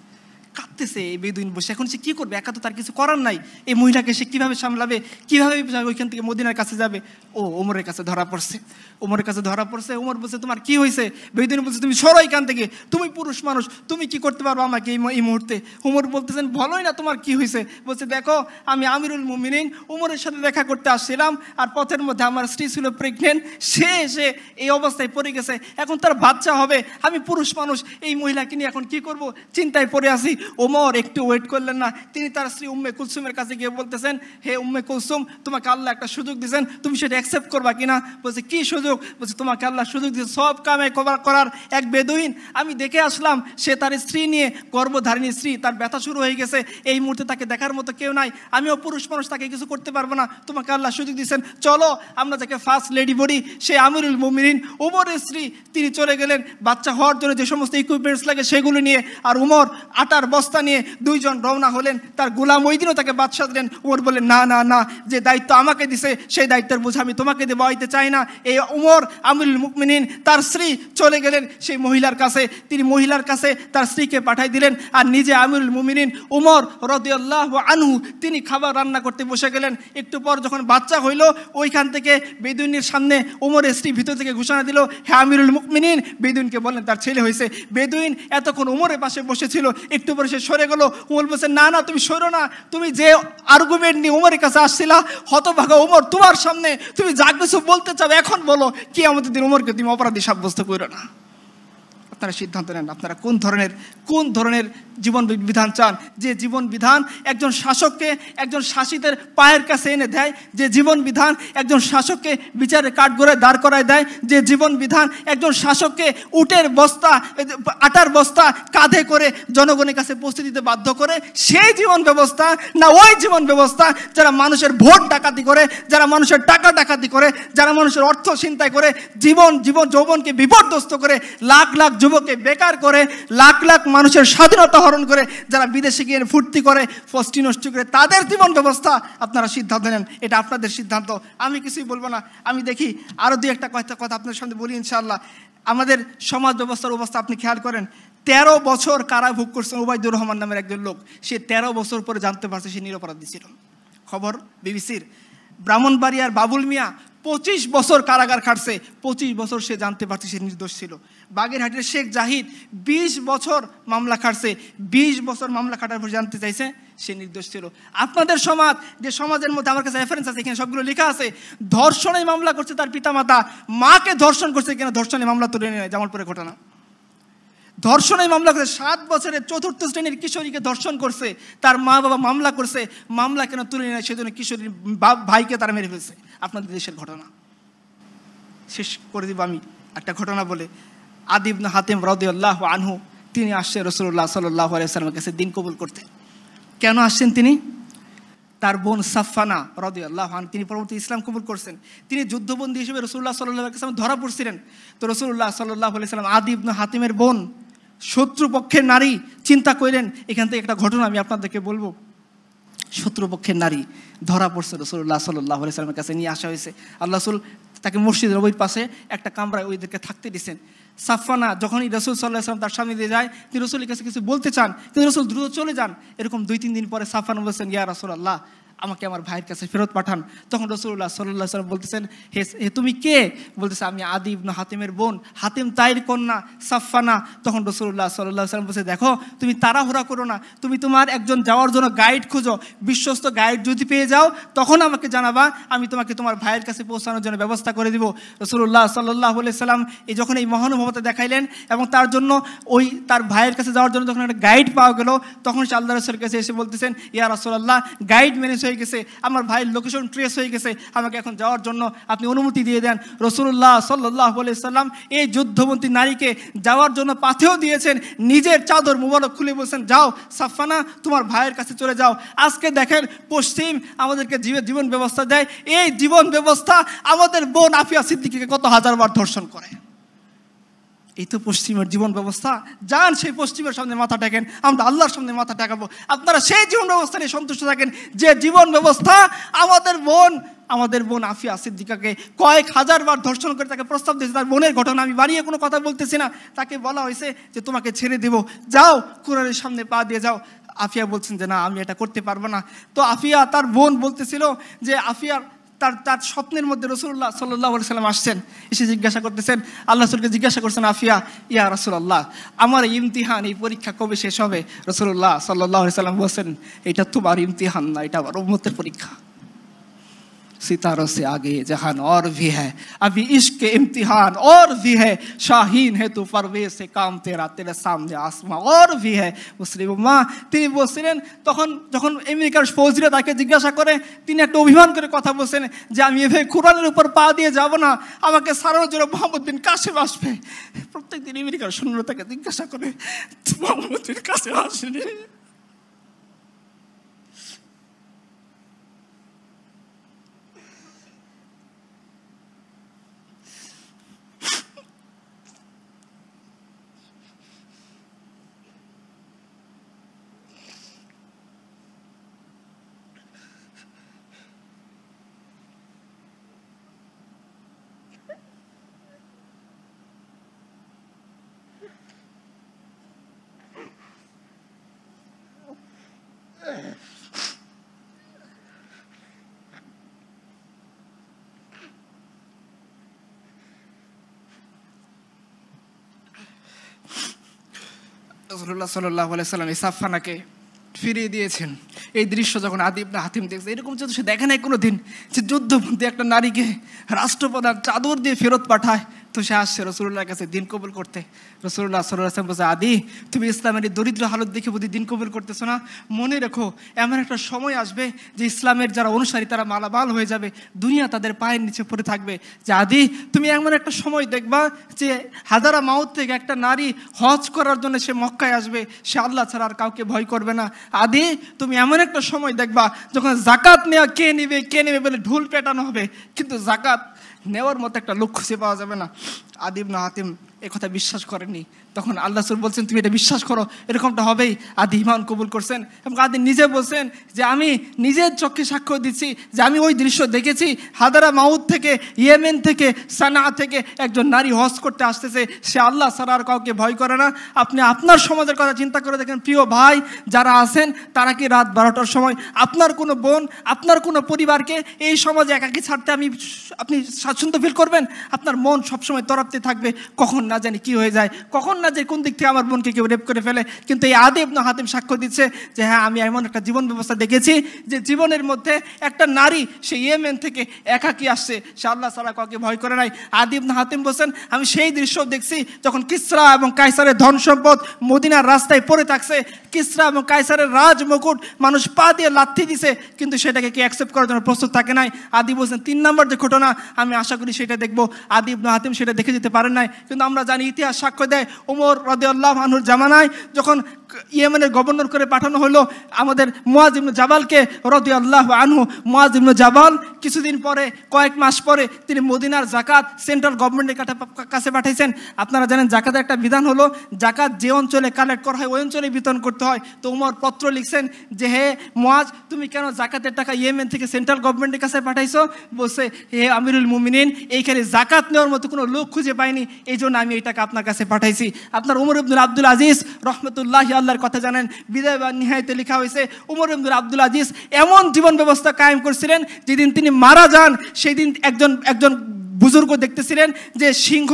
কাঁদতেছে এই বেদুইন বসে। এখন সে কী করবে? একা তো তার কিছু করার নাই, এই মহিলাকে সে কীভাবে সামলাবে, কীভাবে ওইখান থেকে মদিনার কাছে যাবে? ও ওমরের কাছে ধরা পড়ছে, ওমরের কাছে ধরা পড়ছে। ওমর বলছে, তোমার কি হয়েছে? বেদুইন বলছে, তুমি সরো এখান থেকে, তুমি পুরুষ মানুষ, তুমি কি করতে পারবো আমাকে এই মুহূর্তে? উমর বলতেছেন, বলোই না তোমার কি হয়েছে। বলছে, দেখো আমি আমিরুল মুমিনিন উমরের সাথে দেখা করতে আসছিলাম, আর পথের মধ্যে আমার স্ত্রী ছিল প্রেগনেন্ট, সে এসে এই অবস্থায় পড়ে গেছে, এখন তার বাচ্চা হবে, আমি পুরুষ মানুষ, এই মহিলাকে নিয়ে এখন কি করব চিন্তায় পড়ে আছি। ওমর একটু ওয়েট করলেন না, তিনি তার স্ত্রী উম্মে কুলসুমের কাছে গিয়ে বলতেছেন, হে উম্মে কুলসুম, তোমাকে আল্লাহ একটা সুযোগ দিয়েছেন, তুমি সেটা অ্যাকসেপ্ট করবা কিনা? বলছে কি সুযোগ? বলছে তোমাকে আল্লাহ সুযোগ দিয়েছে সব কামে করার এক বেদুইন আমি দেখে আসলাম, সে তার স্ত্রী নিয়ে, গর্ভধারিণী স্ত্রী, তার ব্যথা শুরু হয়ে গেছে, এই মুহূর্তে তাকে দেখার মতো কেউ নাই, আমিও পুরুষ মানুষ, তাকে কিছু করতে পারবো না, তোমাকে আল্লাহ সুযোগ দিয়েছেন, চলো আমরা যাকে ফার্স্ট লেডি বলি, সে আমিরুল মুমিনিন উমরের স্ত্রী, তিনি চলে গেলেন বাচ্চা হওয়ার জন্য যে সমস্ত ইকুইপমেন্টস লাগে সেগুলো নিয়ে, আর উমর আটার বস্তা নিয়ে দুইজন রওনা হলেন। তার গোলাম ওই দিনও তাকে বাদশা দিলেন। উমর বললেন, না না না, যে দায়িত্ব আমাকে দিছে সেই দায়িত্বের বোঝা আমি তোমাকে দেবো, আইতে চাই না। এই উমর আমিরুল মুমিনিন তার স্ত্রী চলে গেলেন সেই মহিলার কাছে, তিনি মহিলার কাছে তার স্ত্রীকে পাঠাই দিলেন, আর নিজে আমিরুল মুমিনিন উমর রাদিয়াল্লাহু আনহু তিনি খাবার রান্না করতে বসে গেলেন। একটু পর যখন বাচ্চা হইল, ওইখান থেকে বেদুইনের সামনে উমরের স্ত্রী ভিতর থেকে ঘোষণা দিল, হে আমিরুল মুমিনিন, বেদুইনকে বললেন তার ছেলে হয়েছে। বেদুইন এতক্ষণ উমরের পাশে বসেছিল, একটু পরে সে সরে গেল। উমর বলছে, না না, তুমি সরো না, তুমি যে আর্গুমেন্ট নিয়ে উমরের কাছে আসছিলা, হতভাগা উমর, তোমার সামনে তুমি যা কিছু বলতে চাও এখন বলো, কি আমাদের দিন উমরকে তুমি অপরাধী সাব্যস্ত করো না। আপনারা সিদ্ধান্ত নেন, আপনারা কোন ধরনের জীবন বিধান চান? যে জীবন বিধান একজন শাসককে একজন শাসিতের পায়ের কাছে এনে দেয়, যে জীবন বিধান একজন শাসককে বিচারের কাঠগড়ে দাঁড় করায় দেয়, যে জীবন বিধান একজন শাসককে উটের বস্তা, আটার বস্তা কাঁধে করে জনগণের কাছে পৌঁছে দিতে বাধ্য করে, সেই জীবন ব্যবস্থা না ওই জীবন ব্যবস্থা যারা মানুষের ভোট ডাকাতি করে, যারা মানুষের টাকা ডাকাতি করে, যারা মানুষের অর্থ ছিনতাই করে, জীবন যৌবনকে বিপর্যস্ত করে, লাখ লাখ যুবককে বেকার করে, লাখ লাখ মানুষের স্বাধীনতা হরণ করে, যারা বিদেশে গিয়ে ফুর্তি করে, ফষ্টি নষ্ট করে, তাদের জীবন ব্যবস্থা আপনারা সিদ্ধান্ত নেন। এটা আপনাদের সিদ্ধান্ত, আমি কিছুই বলবো না। আমি দেখি আরও দুই একটা কথা আপনার সামনে বলি ইনশাআল্লাহ। আমাদের সমাজ ব্যবস্থার অবস্থা আপনি খেয়াল করেন, 13 বছর কারাভোগ করছেন ওবায়দুর রহমান নামের একজন লোক। সে 13 বছর পরে জানতে পারছে সে নিরপরাধী ছিল। খবর বিবিসির। ব্রাহ্মণবাড়িয়ার বাবুল মিয়া 25 বছর কারাগার খাটছে, 25 বছর সে জানতে পারছে সে নির্দোষ ছিল। বাগেরহাটের শেখ জাহিদ 20 বছর মামলা খাটছে, 20 বছর মামলা খাটার পর জানতে চাইছে সে নির্দোষ ছিল। আপনাদের সমাজ, যে সমাজের মধ্যে আমার কাছে রেফারেন্স আছে, এখানে সবগুলো লেখা আছে, ধর্ষণে মামলা করছে তার পিতামাতা, মাকে ধর্ষণ করছে কিনা ধর্ষণে মামলা তুলে নেয়, জামালপুরের ঘটনা। ধর্ষণে মামলা করছে, 7 বছরের 4র্থ শ্রেণীর কিশোরীকে ধর্ষণ করছে, তার মা বাবা মামলা করছে, মামলা কেন তুলে নেয় সেজন্য কিশোরীর ভাইকে তারা মেরে ফেলছে। আপনাদের দেশের ঘটনা। শেষ করে দিব আমি একটা ঘটনা বলে। আদি ইবনে হাতিম রাদিয়াল্লাহু আনহু তিনি আসছেন রাসূলুল্লাহ সাল্লাল্লাহু আলাইহি ওয়াসাল্লামের কাছে দিন কবুল করতে। কেন আসছেন তিনি? তার বোন সাফফানা রাদিয়াল্লাহু আনহা তিনি পরবর্তী ইসলাম কবুল করছেন। তিনি যুদ্ধবন্দী হিসেবে রাসূলুল্লাহ সাল্লাল্লাহু আলাইহি ওয়াসাল্লাম ধরা পড়ছিলেন। তো রাসূলুল্লাহ সাল্লাল্লাহু আলাইহি ওয়াসাল্লাম আদি ইবনে হাতিমের বোন, শত্রুপক্ষের নারী, চিন্তা করেন। এখান থেকে একটা ঘটনা আমি আপনাদেরকে বলবো। শত্রুপক্ষের নারী ধরা পড়ছে, রাসূলুল্লাহ সাল্লাল্লাহু আলাইহি ওয়াসাল্লামের কাছে নিয়ে আসা হয়েছে। আল্লাহ রাসূল তাকে মসজিদ নববীর পাশে একটা কামরায় ওইদেরকে থাকতে দিয়েছেন। সাফফানা যখনই রাসূল সাল্লাল্লাহু আলাইহি ওয়াসাল্লাম তার সামনে দিয়ে যায়, তিনি রাসূলের কাছে কিছু বলতে চান, কিন্তু রাসূল দ্রুত চলে যান। এরকম 2-3 দিন পরে সাফফানা বলছেন, ইয়া রাসূলুল্লাহ, আমাকে আমার ভাইয়ের কাছে ফেরত পাঠান। তখন রাসূলুল্লাহ সাল্লাল্লাহু আলাইহি ওয়াসাল্লাম বলতেছেন, হে তুমি কে? বলতেছে, আমি আদি ইবনে হাতিমের বোন, হাতিম তাইর কন্যা সাফফানা। তখন রাসূলুল্লাহ সাল্লাল্লাহু আলাইহি ওয়াসাল্লাম বলছে, দেখো তুমি তাড়াহুড়া করো না, তুমি তোমার একজন যাওয়ার জন্য গাইড খুঁজো, বিশ্বস্ত গাইড যদি পেয়ে যাও তখন আমাকে জানাবা, আমি তোমাকে তোমার ভাইয়ের কাছে পৌঁছানোর জন্য ব্যবস্থা করে দিব। রাসূলুল্লাহ সাল্লাল্লাহু আলাইহি ওয়াসাল্লাম এই যখন এই মহানুভবতা দেখাইলেন এবং তার জন্য ওই তার ভাইয়ের কাছে যাওয়ার জন্য যখন একটা গাইড পাওয়া গেল, তখন সে আল্লাহ রাসূলের কাছে এসে বলতেছেন, ইয়া রাসূলুল্লাহ, গাইড ম্যানেজ হয়ে গেছে, আমার ভাইয়ের লোকেশন ট্রেস হয়ে গেছে, আমাকে এখন যাওয়ার জন্য আপনি অনুমতি দিয়ে দেন। রাসূলুল্লাহ সাল্লাল্লাহু আলাইহি ওয়াসাল্লাম এই যুদ্ধবন্দী নারীকে যাওয়ার জন্য পাথেও দিয়েছেন, নিজের চাদর মুবারক খুলে বলছেন, যাও সাফফানা, তোমার ভাইয়ের কাছে চলে যাও। আজকে দেখেন পশ্চিম আমাদেরকে জীবন ব্যবস্থা দেয়, এই জীবন ব্যবস্থা আমাদের বোন আফিয়া সিদ্দিকীকে কত হাজারবার ধর্ষণ করে। এই তো পশ্চিমের জীবন ব্যবস্থা। যান সেই পশ্চিমের সামনে মাথা টেকেন, আমরা আল্লাহর সামনে মাথা টেকাবো। আপনারা সেই জীবন ব্যবস্থা নিয়ে সন্তুষ্ট থাকেন যে জীবন ব্যবস্থা আমাদের বোন আফিয়া সিদ্দিকাকে কয়েক হাজারবার ধর্ষণ করে তাকে প্রস্তাব দিয়েছে। তার বোনের ঘটনা, আমি বাড়িয়ে কোনো কথা বলতেছি না। তাকে বলা হয়েছে যে তোমাকে ছেড়ে দেব, যাও কুরআনের সামনে পা দিয়ে যাও। আফিয়া বলছেন যে না, আমি এটা করতে পারবো না। তো আফিয়া, তার বোন বলতেছিল যে আফিয়ার তার স্বপ্নের মধ্যে রাসূলুল্লাহ সাল্লাল্লাহু আলাইহি ওয়াসাল্লাম আসছেন, এসে জিজ্ঞাসা করতেছেন, আল্লাহ রাসূলকে জিজ্ঞাসা করছেন আফিয়া, ইয়া রাসূলুল্লাহ, আমার ইমতিহান, এই পরীক্ষা কবে শেষ হবে? রাসূলুল্লাহ সাল্লাল্লাহু আলাইহি ওয়াসাল্লাম বলেন, এটা তোমার ইমতিহান না, এটা আমার উম্মতের পরীক্ষা। सितारों से आगे ये जहान और भी है, अभी इश्क के इम्तिहान और भी है, शाहीन है तू परवेज से काम तेरा, तेरे सामने आसमां और भी है। মুসলিম উম্মাহ তিনি বলছিলেন, তখন যখন আমেরিকার ফৌজিরা তাকে জিজ্ঞাসা করে, তিনি একটা অভিমান করে কথা বলছেন যে আমি এভাবে কোরআনের উপর পা দিয়ে যাব না, আমাকে সারানোর জন্য মোহাম্মদ বিন কাসেম আসবে। প্রত্যেকদিন আমেরিকার সৈন্যরা তাকে জিজ্ঞাসা করে, মোহাম্মদ বিন কাসেম আসেনি। রাসূলুল্লাহ সাল্লাল্লাহু আলাইহি ওয়াসাল্লাম এই সাফওয়ানাকে ফিরিয়ে দিয়েছেন। এই দৃশ্য যখন আদি ইবনে হাতিম দেখছে, এরকম যদি সে দেখে নাই কোনোদিন যে যুদ্ধবন্দী একটা নারীকে রাষ্ট্রপ্রধান চাদর দিয়ে ফেরত পাঠায়, তো সে আসছে রাসূলুল্লাহর কাছে দিন কবুল করতে। রাসূলুল্লাহ সাল্লাল্লাহু আলাইহি ওয়াসাল্লাম বলছে, আদি তুমি ইসলামের এই দরিদ্র হালত দেখে বুঝি দিন কবুল করতেছো না? মনে রেখো এমন একটা সময় আসবে যে ইসলামের যারা অনুসারী তারা মালামাল হয়ে যাবে, দুনিয়া তাদের পায়ের নিচে পড়ে থাকবে। যে আদি তুমি এমন একটা সময় দেখবা যে হাজারা মাউত থেকে একটা নারী হজ করার জন্য সে মক্কায় আসবে, সে আল্লাহ ছাড়া আর কাউকে ভয় করবে না। আদি তুমি এমন একটা সময় দেখবা যখন জাকাত নেওয়া কে নেবে বলে ঢোল পেটানো হবে, কিন্তু জাকাত নেওয়ার মতো একটা লোক খুঁজে পাওয়া যাবে না। আদি ইবনে হাতিম একথা বিশ্বাস করেননি। তখন আল্লাহ রাসূল বলছেন, তুমি এটা বিশ্বাস করো, এরকমটা হবেই। আদি ঈমান কবুল করছেন এবং আদি নিজে বলছেন যে আমি নিজের চোখে সাক্ষ্য দিচ্ছি যে আমি ওই দৃশ্য দেখেছি। হাদারা মাউত থেকে, ইয়েমেন থেকে, সানা থেকে একজন নারী হজ করতে আসতেছে, সে আল্লাহ ছাড়া আর কাউকে ভয় করে না। আপনি আপনার সমাজের কথা চিন্তা করে দেখেন, প্রিয় ভাই যারা আছেন তারা কি রাত 12টার সময় আপনার কোনো বোন, আপনার কোনো পরিবারকে এই সমাজে একাকী ছাড়তে আপনি স্বাচ্ছন্দ্য ফিল করবেন? আপনার মন সবসময় তরাপতে থাকবে, কখন না জানি কি হয়ে যায়, কখন না যে কোন দিক থেকে আমার বোনকে কেউ রেপ করে ফেলে। কিন্তু এই আদি ইবনে হাতিম সাক্ষ্য দিচ্ছে যে হ্যাঁ, আমি এমন একটা জীবন ব্যবস্থা দেখেছি যে জীবনের মধ্যে একটা নারী সে ইয়েমেন থেকে একাকী আসছে, সে আল্লাহ ছাড়া কাউকে ভয় করে নাই। আদি ইবনে হাতিম বলছেন, আমি সেই দৃশ্য দেখছি যখন কিসরা এবং কায়সারের ধন সম্পদ মদিনার রাস্তায় পড়ে থাকছে, কিসরা এবং কায়সারের রাজ মুকুট মানুষ পা দিয়ে লাথি দিছে, কিন্তু সেটাকে কি অ্যাকসেপ্ট করার জন্য প্রস্তুত থাকে নাই। আদি বলছেন 3 নম্বর যে ঘটনা, আমি আশা করি সেটা দেখবো। আদি ইবনে হাতিম সেটা দেখে যেতে পারেন নাই, কিন্তু আমরা জানি ইতিহাস সাক্ষ্য দেয় ওমর রাদিয়াল্লাহু আনহুর জামানায় যখন ইয়েমেনের গভর্নর করে পাঠানো হলো আমাদের মুয়াজ ইবনে জাবালকে রাদিয়াল্লাহু আনহু, মুয়াজ ইবনে জাবাল কিছুদিন পরে, কয়েক মাস পরে তিনি মদিনার জাকাত সেন্ট্রাল গভর্নমেন্টের কাছে পাঠাইছেন। আপনারা জানেন জাকাতের একটা বিধান হলো জাকাত যে অঞ্চলে কালেক্ট করা হয় ওই অঞ্চলে বিতরণ করতে হয়। তো ওমর পত্র লিখছেন যে হে মুয়াজ, তুমি কেন জাকাতের টাকা ইয়েমেন থেকে সেন্ট্রাল গভর্নমেন্টের কাছে পাঠাইছো? বলছে, হে আমিরুল মুমিনিন, এইখানে জাকাত নেওয়ার মতো কোনো লোক খুঁজে পাইনি, এই জন্য আমি এই টাকা আপনার কাছে পাঠাইছি। আপনার উমর ইবনে আব্দুল আজিজ রহমতুল্লাহি আল্লাহর কথা জানেন, বিদায় বা নিহায়াতে লেখা হয়েছে উমর ইবনে আব্দুল আজিজ এমন জীবন ব্যবস্থা কায়েম করছিলেন, যেদিন তিনি মারা যান সেই দিন একজন বুজুর্গ দেখতেছিলেন যে সিংহ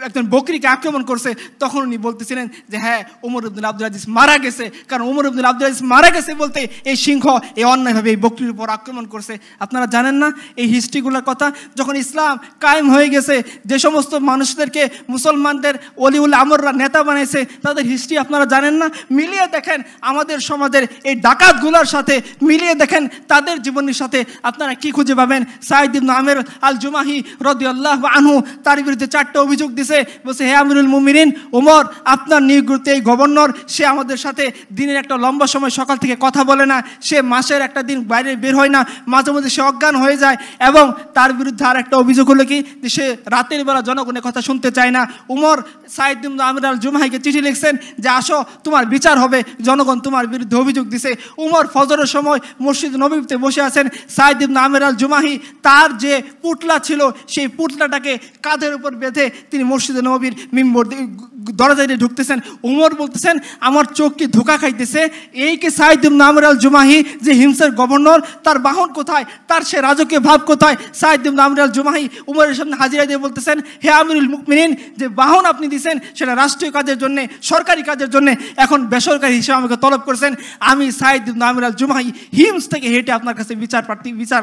একজন বকরিকে আক্রমণ করছে, তখন উনি বলতেছিলেন যে হ্যাঁ, উমর ইবনে আব্দুল আজিজ মারা গেছে, কারণ উমর ইবনে আব্দুল আজিজ মারা গেছে বলতে এই সিংহ এই অন্যায়ভাবে এই বকরির উপর আক্রমণ করছে। আপনারা জানেন না এই হিস্ট্রিগুলোর কথা? যখন ইসলাম কায়েম হয়ে গেছে, যে সমস্ত মানুষদেরকে মুসলমানদের অলিউল আমররা নেতা বানাইছে তাদের হিস্ট্রি আপনারা জানেন না? মিলিয়ে দেখেন আমাদের সমাজের এই ডাকাতগুলোর সাথে, মিলিয়ে দেখেন তাদের জীবনের সাথে, আপনারা কি খুঁজে পাবেন? সাইদ ইবনে আমের আল জুমাহি রাদিয়াল্লাহু আনহু তার বিরুদ্ধে 4টা অভিযোগ দিছে। বলছে, হে আমিরুল মুমিনিন ওমর, আপনার নিয়োজিত এই গভর্নর সে আমাদের সাথে দিনের একটা লম্বা সময় সকাল থেকে কথা বলে না, সে মাসের একটা দিন বাইরে বের হয় না, মাঝে মধ্যে সে অজ্ঞান হয়ে যায়, এবং তার বিরুদ্ধে আর একটা অভিযোগ হলো কি যে সে রাতের বেলা জনগণের কথা শুনতে চায় না। উমর সাইদ ইবনে আমের আল জুমাহিকে চিঠি লিখছেন যে আসো, তোমার বিচার হবে, জনগণ তোমার বিরুদ্ধে অভিযোগ দিছে। উমর ফজরের সময় মসজিদ নববীতে বসে আছেন। সাইদ ইবনে আমের আল জুমাহি তার যে পুতলা ছিল সেই পুতলাটাকে কাঁধের উপর বেঁধে তিনি মসজিদে নববীর মিম্বর দরজা দিয়ে ঢুকতেছেন। উমর বলতেছেন আমার চোখ কি ধোঁকা খাইতেছে, এই কে সাইদ ইবনে আমর আল জুমাহি যে হিমসের গভর্নর, তার বাহন কোথায়, তার সে রাজকীয় ভাব কোথায়? সাইদ ইবনে আমর আল জুমাহি উমরের সামনে হাজিরা দিয়ে বলতেছেন হে আমিরুল মুমিনিন, যে বাহন আপনি দিয়েছেন সেটা রাষ্ট্রীয় কাজের জন্য, সরকারি কাজের জন্য, এখন বেসরকারি হিসেবে আমাকে তলব করেছেন। আমি সাইদ ইবনে আমর আল জুমাহি হিমস থেকে হেঁটে আপনার কাছে বিচার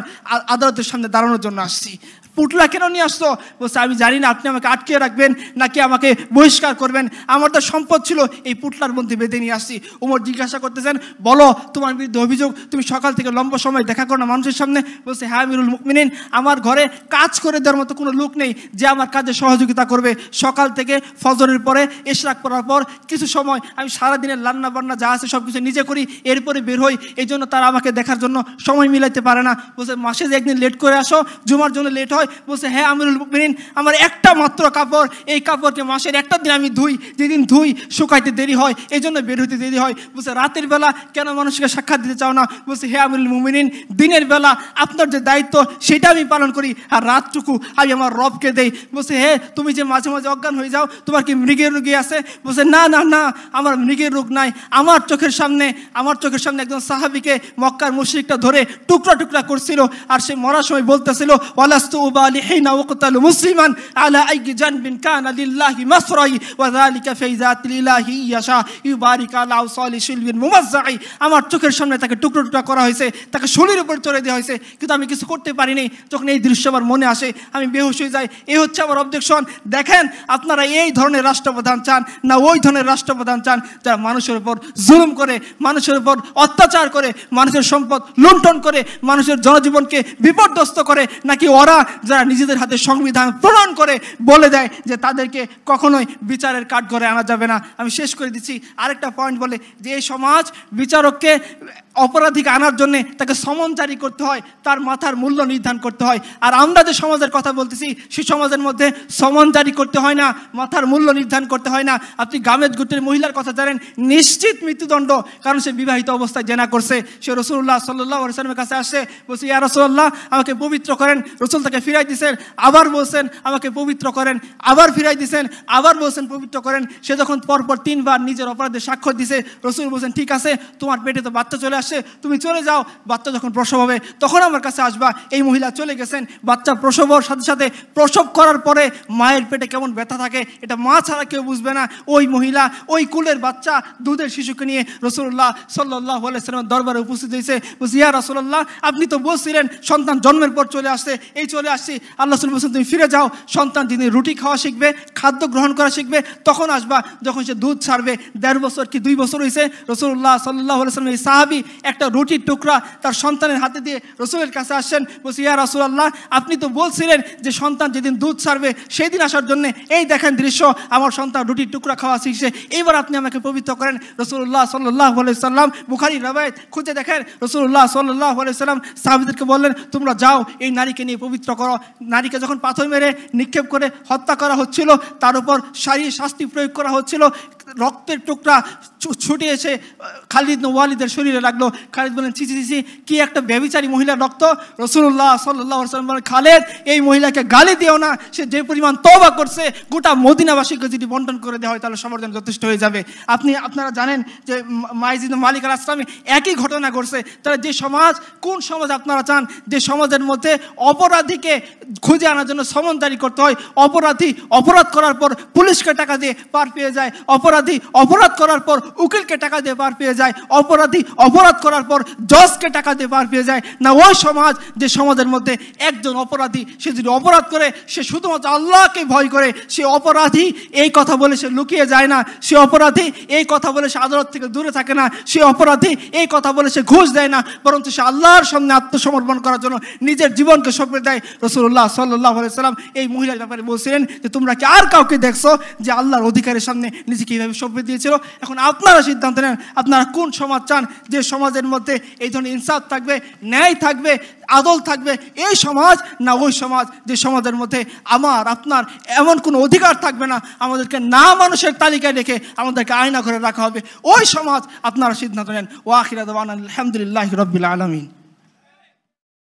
আদালতের সামনে দাঁড়ানোর জন্য আসছি। পুটলা কেন নিয়ে আসতো? বলছে আমি জানি না আপনি আমাকে আটকে রাখবেন নাকি আমাকে বহিষ্কার করবেন, আমার তো সম্পদ ছিল এই পুটলার মধ্যে বেঁধে নিয়ে আসছি। উমর জিজ্ঞাসা করতেছেন বলো তোমার বিরুদ্ধে অভিযোগ, তুমি সকাল থেকে লম্বা সময় দেখা করো না মানুষের সামনে। বলছে হ্যাঁ আমিরুল মুমিনিন, আমার ঘরে কাজ করে দেওয়ার মতো কোনো লোক নেই যে আমার কাজে সহযোগিতা করবে। সকাল থেকে ফজরের পরে ইশরাক করার পর কিছু সময় আমি সারাদিনের রান্না বান্না যা আছে সব কিছু নিজে করি, এরপরে বের হই, এই জন্য তারা আমাকে দেখার জন্য সময় মিলাইতে পারে না। বলছে মাসে যে একদিন লেট করে আসো, জুমার জন্য লেট হয়। বলছে হ্যাঁ আমিরুল মুমিনিন, আমার একটা মাত্র কাপড়, এই কাপড়কে মাসের একটা দিন আমি ধুই, যেদিন ধুই শুকাইতে দেরি হয়, এই জন্য বের হইতে দেরি হয়। বলছে রাতের বেলা কেন মানুষকে সাক্ষাৎ দিতে চাও না? বলছে হে আমিরুল মুমিনিন, দিনের বেলা আপনার যে দায়িত্ব সেটা আমি পালন করি, আর রাতটুকু আমি আমার রবকে দেই। বলছে হে তুমি যে মাঝে মাঝে অজ্ঞান হয়ে যাও, তোমার কি মৃগের রোগী আছে? বলছে না না না, আমার মৃগের রোগ নাই। আমার চোখের সামনে একজন সাহাবীকে মক্কার মুশরিকটা ধরে টুকরা টুকরা করছিল, আর সে মরার সময় বলতেছিল ওয়ালাস্তু উবালি হিনা ওয়াকতালু মুসলিমান আলা আই জানবিন কানা লিল্লাহি মাসরাই ওয়া যালিকা ফি যাতিল্লাহি ইয়াশা ইউবারিক আলা আওসালি শিলবিন মুমাজ্জাই। আমার চোখের সামনে তাকে টুকরো টুকরা করা হয়েছে, তাকে শরীরের উপর চড়ে দেওয়া হয়েছে, কিন্তু আমি কিছু করতে পারিনি। যখন এই দৃশ্য আমার মনে আসে আমি বেহুশ হয়ে যাই। এই হচ্ছে আমার অবজেকশন। দেখেন আপনারা এই ধরনের রাষ্ট্রপ্রধান চান না ওই ধরনের রাষ্ট্রপ্রধান চান যারা মানুষের উপর জুলুম করে, মানুষের উপর অত্যাচার করে, মানুষের সম্পদ লুণ্ঠন করে, মানুষের জনজীবনকে বিপর্যস্ত করে, নাকি ওরা যারা নিজেদের হাতে সংবিধান প্রণয়ন করে বলে দেয় যে তাদেরকে কখনোই বিচারের কাঠগড়ায় আনা যাবে না? আমি শেষ করে দিচ্ছি। আরেকটা পয়েন্ট বলে যে এই সমাজ বিচারককে অপরাধীকে আনার জন্য তাকে সমন জারি করতে হয়, তার মাথার মূল্য নির্ধারণ করতে হয়। আর আমরা যে সমাজের কথা বলতেছি সেই সমাজের মধ্যে সমন জারি করতে হয় না, মাথার মূল্য নির্ধারণ করতে হয় না। আপনি গামেদ গোত্রের মহিলার কথা জানেন, নিশ্চিত মৃত্যুদণ্ড, কারণ সে বিবাহিত অবস্থায় জেনা করছে। সে রাসূলুল্লাহ সাল্লাল্লাহু আলাইহি ওয়াসাল্লামের কাছে আসছে, বলছে ইয়া রাসূলুল্লাহ আমাকে পবিত্র করেন। রাসূল তাকে ফিরাই দিয়েছেন, আবার বলছেন আমাকে পবিত্র করেন, আবার ফিরাই দিয়েছেন, আবার বলছেন পবিত্র করেন। সে যখন পরপর 3 বার নিজের অপরাধের সাক্ষ্য দিছে, রাসূল বলছেন ঠিক আছে, তোমার পেটে তো বাচ্চা চলে আসছে, তুমি চলে যাও, বাচ্চা যখন প্রসব হবে তখন আমার কাছে আসবা। এই মহিলা চলে গেছেন। বাচ্চা প্রসব হওয়ার সাথে সাথে প্রসব করার পরে মায়ের পেটে কেমন ব্যথা থাকে এটা মা ছাড়া কেউ বুঝবে না। ওই মহিলা ওই কুলের বাচ্চা দুধের শিশুকে নিয়ে রাসূলুল্লাহ সাল্লাল্লাহু আলাইহি ওয়াসাল্লামের দরবারে উপস্থিত হয়েছে। বলছে ইয়া রাসূলুল্লাহ আপনি তো বলছিলেন সন্তান জন্মের পর চলে আসছে, এই চলে আসছি। আল্লাহ রাসূল বলছেন তুমি ফিরে যাও, সন্তান যিনি রুটি খাওয়া শিখবে, খাদ্য গ্রহণ করা শিখবে তখন আসবা, যখন সে দুধ ছাড়বে। 1.5 বছর কি 2 বছর হয়েছে। রাসূলুল্লাহ সাল্লাল্লাহু আলাইহি ওয়াসাল্লাম এই সাহাবী একটা রুটির টুকরা তার সন্তানের হাতে দিয়ে রাসূলের কাছে আসেন। বলছে ইয়া রাসূলুল্লাহ আপনি তো বলছিলেন যে সন্তান যেদিন দুধ ছাড়বে সেই দিন আসার জন্য, এই দেখেন দৃশ্য, আমার সন্তান রুটির টুকরা খাওয়া শিখছে, এবার আপনি আমাকে পবিত্র করেন। রাসূলুল্লাহ সাল্লাল্লাহু আলাইহি ওয়াসাল্লাম বুখারীর রওয়ায়াত খুঁজে দেখেন, রাসূলুল্লাহ সাল্লাল্লাহু আলাইহি ওয়াসাল্লাম সাহাবীদেরকে বললেন তোমরা যাও এই নারীকে নিয়ে পবিত্র করো। নারীকে যখন পাথর মেরে নিক্ষেপ করে হত্যা করা হচ্ছিল, তার উপর শারীরিক শাস্তি প্রয়োগ করা হচ্ছিল, রক্তের টুকরা ছুটে এসে খালিদ ইবনে ওয়ালিদের শরীরে লাগলো। খালিদ বলেন ছি ছি ছি, কি একটা ব্যভিচারী মহিলার রক্ত। রাসূলুল্লাহ সাল্লাল্লাহু আলাইহি ওয়াসাল্লাম বলেন খালিদ এই মহিলাকে গালি দিও না, সে যে পরিমাণ তওবা করছে গোটা মদিনাবাসীকে যদি বন্টন করে দেওয়া হয় তাহলে সবার জন্য যথেষ্ট হয়ে যাবে। আপনারা জানেন যে মাইজ ইবনে মালিক আল আসলামি একই ঘটনা ঘটছে। তাহলে যে সমাজ, কোন সমাজ আপনারা চান যে সমাজের মধ্যে অপরাধীকে খুঁজে আনার জন্য সমন জারি করতে হয়, অপরাধী অপরাধ করার পর পুলিশকে টাকা দিয়ে পার পেয়ে যায়, অপরাধী অপরাধ করার পর উকিলকে টাকা দিয়ে পার পেয়ে যায়, অপরাধী অপরাধ করার পর জজকে টাকা দিয়ে পার পেয়ে যায়? না ওই সমাজ যে সমাজের মধ্যে একজন অপরাধী সে যদি অপরাধ করে সে শুধুমাত্র আল্লাহকে ভয় করে, সে অপরাধী এই কথা বলে সে লুকিয়ে যায় না, সে অপরাধী এই কথা বলে সে আদালত থেকে দূরে থাকে না, সে অপরাধী এই কথা বলে সে ঘুষ দেয় না, বরঞ্চ সে আল্লাহর সামনে আত্মসমর্পণ করার জন্য নিজের জীবনকে সঁপে দেয়। রাসূলুল্লাহ সাল্লাল্লাহু আলাইহি ওয়াসাল্লাম এই মহিলার ব্যাপারে বলছিলেন যে তোমরা কি আর কাউকে দেখছো যে আল্লাহর অধিকারের সামনে নিজেকে এইভাবে সঁপে দিয়েছিল? এখন আপনারা সিদ্ধান্ত নেন আপনারা কোন সমাজ চান যে সমাজের মধ্যে এই ধরনের ইনসাফ থাকবে, ন্যায় থাকবে, আদল থাকবে, এই সমাজ, না ওই সমাজ যে সমাজের মধ্যে আমার আপনার এমন কোনো অধিকার থাকবে না, আমাদেরকে না মানুষের তালিকায় রেখে আমাদেরকে আয়না করে রাখা হবে? ওই সমাজ আপনারা সিদ্ধান্ত নেন। ওয়া আখিরু দাওয়ানা আলহামদুলিল্লাহি রাব্বিল আলামিন।